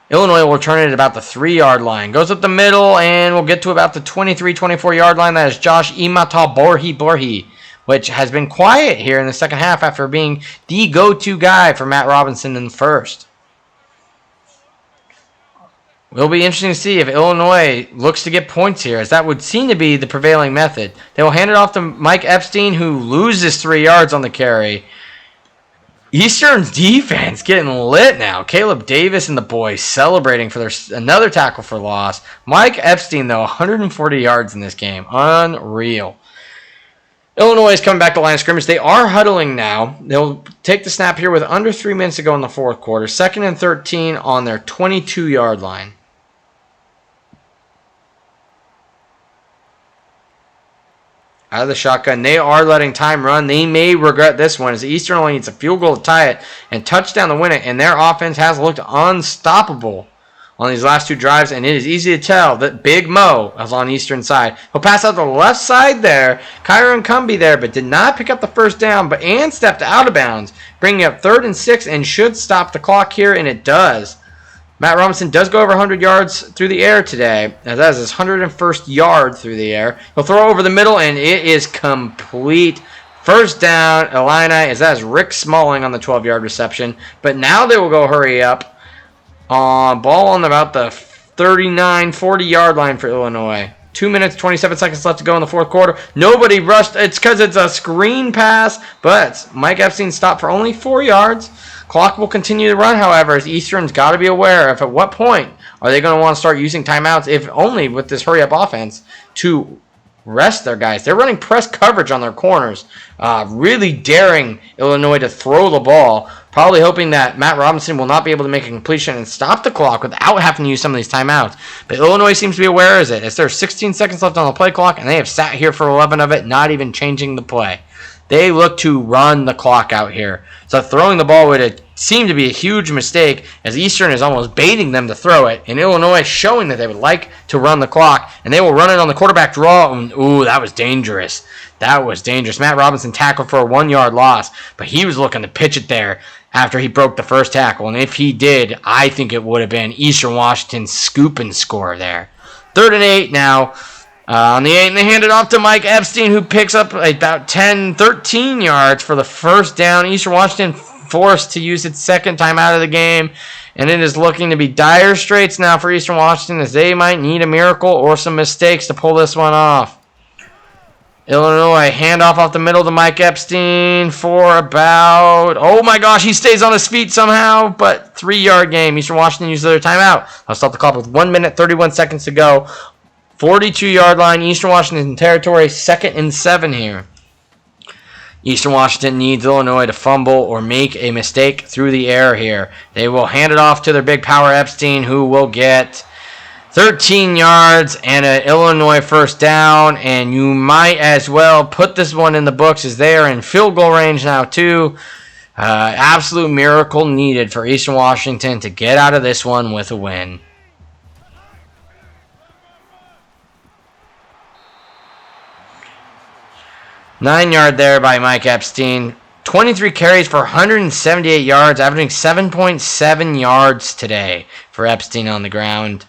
Illinois will return it at about the 3-yard line. Goes up the middle and we'll get to about the 23-24-yard line. That is Josh Imata Borhi, which has been quiet here in the second half after being the go-to guy for Matt Robinson in the first. It'll be interesting to see if Illinois looks to get points here, as that would seem to be the prevailing method. They will hand it off to Mike Epstein, who loses 3 yards on the carry. Eastern's defense getting lit now. Caleb Davis and the boys celebrating for another tackle for loss. Mike Epstein, though, 140 yards in this game. Unreal. Illinois is coming back to the line of scrimmage. They are huddling now. They'll take the snap here with under 3 minutes to go in the fourth quarter. 2nd and 13 on their 22-yard line. Out of the shotgun. They are letting time run. They may regret this one as Eastern only needs a field goal to tie it and touchdown to win it. And their offense has looked unstoppable on these last 2 drives. And it is easy to tell that Big Mo is on Eastern side. He'll pass out the left side there. Kyron Cumby there, but did not pick up the first down. And stepped out of bounds, bringing up 3rd and 6 and should stop the clock here. And it does. Matt Robinson does go over 100 yards through the air today, as that is his 101st yard through the air. He'll throw over the middle, and it is complete. First down, Illini, as that is Rick Smalling on the 12-yard reception. But now they will go hurry up. Ball on about the 39, 40-yard line for Illinois. 2 minutes, 27 seconds left to go in the fourth quarter. Nobody rushed. It's because it's a screen pass, but Mike Epstein stopped for only 4 yards. Clock will continue to run, however, as Eastern's got to be aware of at what point are they going to want to start using timeouts, if only with this hurry-up offense, to rest their guys. They're running press coverage on their corners, really daring Illinois to throw the ball, probably hoping that Matt Robinson will not be able to make a completion and stop the clock without having to use some of these timeouts. But Illinois seems to be aware of it, as there's 16 seconds left on the play clock, and they have sat here for 11 of it, not even changing the play. They look to run the clock out here. So throwing the ball would seem to be a huge mistake, as Eastern is almost baiting them to throw it. And Illinois showing that they would like to run the clock. And they will run it on the quarterback draw. And, ooh, that was dangerous. That was dangerous. Matt Robinson tackled for a 1-yard loss. But he was looking to pitch it there after he broke the first tackle. And if he did, I think it would have been Eastern Washington's scoop and score there. 3rd and 8 now. On the 8, and they hand it off to Mike Epstein, who picks up about 10, 13 yards for the first down. Eastern Washington forced to use its second time out of the game, and it is looking to be dire straits now for Eastern Washington, as they might need a miracle or some mistakes to pull this one off. Illinois handoff off the middle to Mike Epstein for about, oh my gosh, he stays on his feet somehow, but 3-yard game. Eastern Washington uses their timeout. I'll stop the clock with 1 minute, 31 seconds to go. 42-yard line, Eastern Washington territory, 2nd and 7 here. Eastern Washington needs Illinois to fumble or make a mistake through the air here. They will hand it off to their big power Epstein, who will get 13 yards and an Illinois first down. And you might as well put this one in the books, as they are in field goal range now too. Absolute miracle needed for Eastern Washington to get out of this one with a win. 9-yard there by Mike Epstein. 23 carries for 178 yards, averaging 7.7 yards today for Epstein on the ground.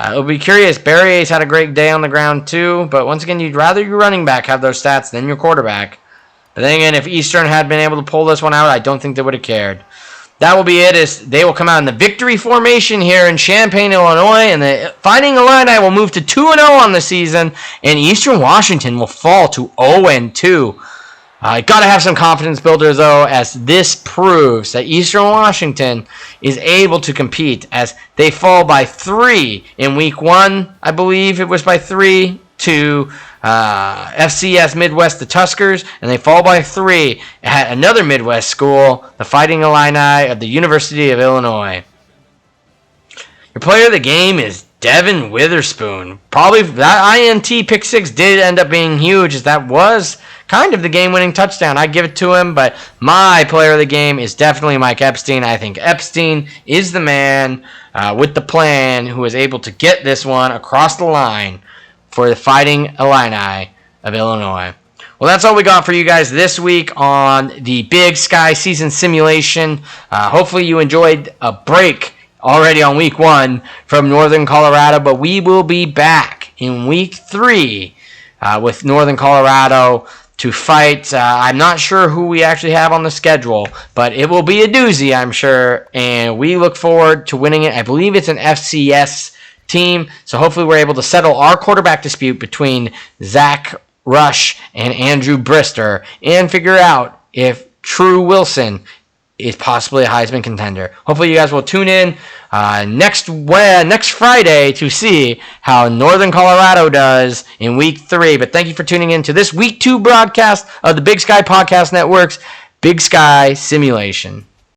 It'll be curious. Barry's had a great day on the ground too, but once again, you'd rather your running back have those stats than your quarterback. But then again, if Eastern had been able to pull this one out, I don't think they would have cared. That will be it, as they will come out in the victory formation here in Champaign, Illinois, and the Fighting Illini will move to 2-0 on the season, and Eastern Washington will fall to 0-2. Got to have some confidence builders, though, as this proves that Eastern Washington is able to compete, as they fall by 3 in week 1. I believe it was by 3 to FCS Midwest, the Tuskers, and they fall by 3 at another Midwest school, the Fighting Illini of the University of Illinois. Your player of the game is Devin Witherspoon. Probably that INT pick six did end up being huge, as that was kind of the game-winning touchdown. I give it to him, but my player of the game is definitely Mike Epstein. I think Epstein is the man with the plan who was able to get this one across the line for the Fighting Illini of Illinois. Well, that's all we got for you guys this week on the Big Sky season simulation. Hopefully you enjoyed a break already on week 1 from Northern Colorado, but we will be back in week 3 with Northern Colorado to fight. I'm not sure who we actually have on the schedule, but it will be a doozy, I'm sure, and we look forward to winning it. I believe it's an FCS team, so hopefully we're able to settle our quarterback dispute between Zach Rush and Andrew Brister and figure out if True Wilson is possibly a Heisman contender. Hopefully you guys will tune in next Friday to see how Northern Colorado does in week 3. But thank you for tuning in to this week 2 broadcast of the Big Sky Podcast Network's Big Sky Simulation.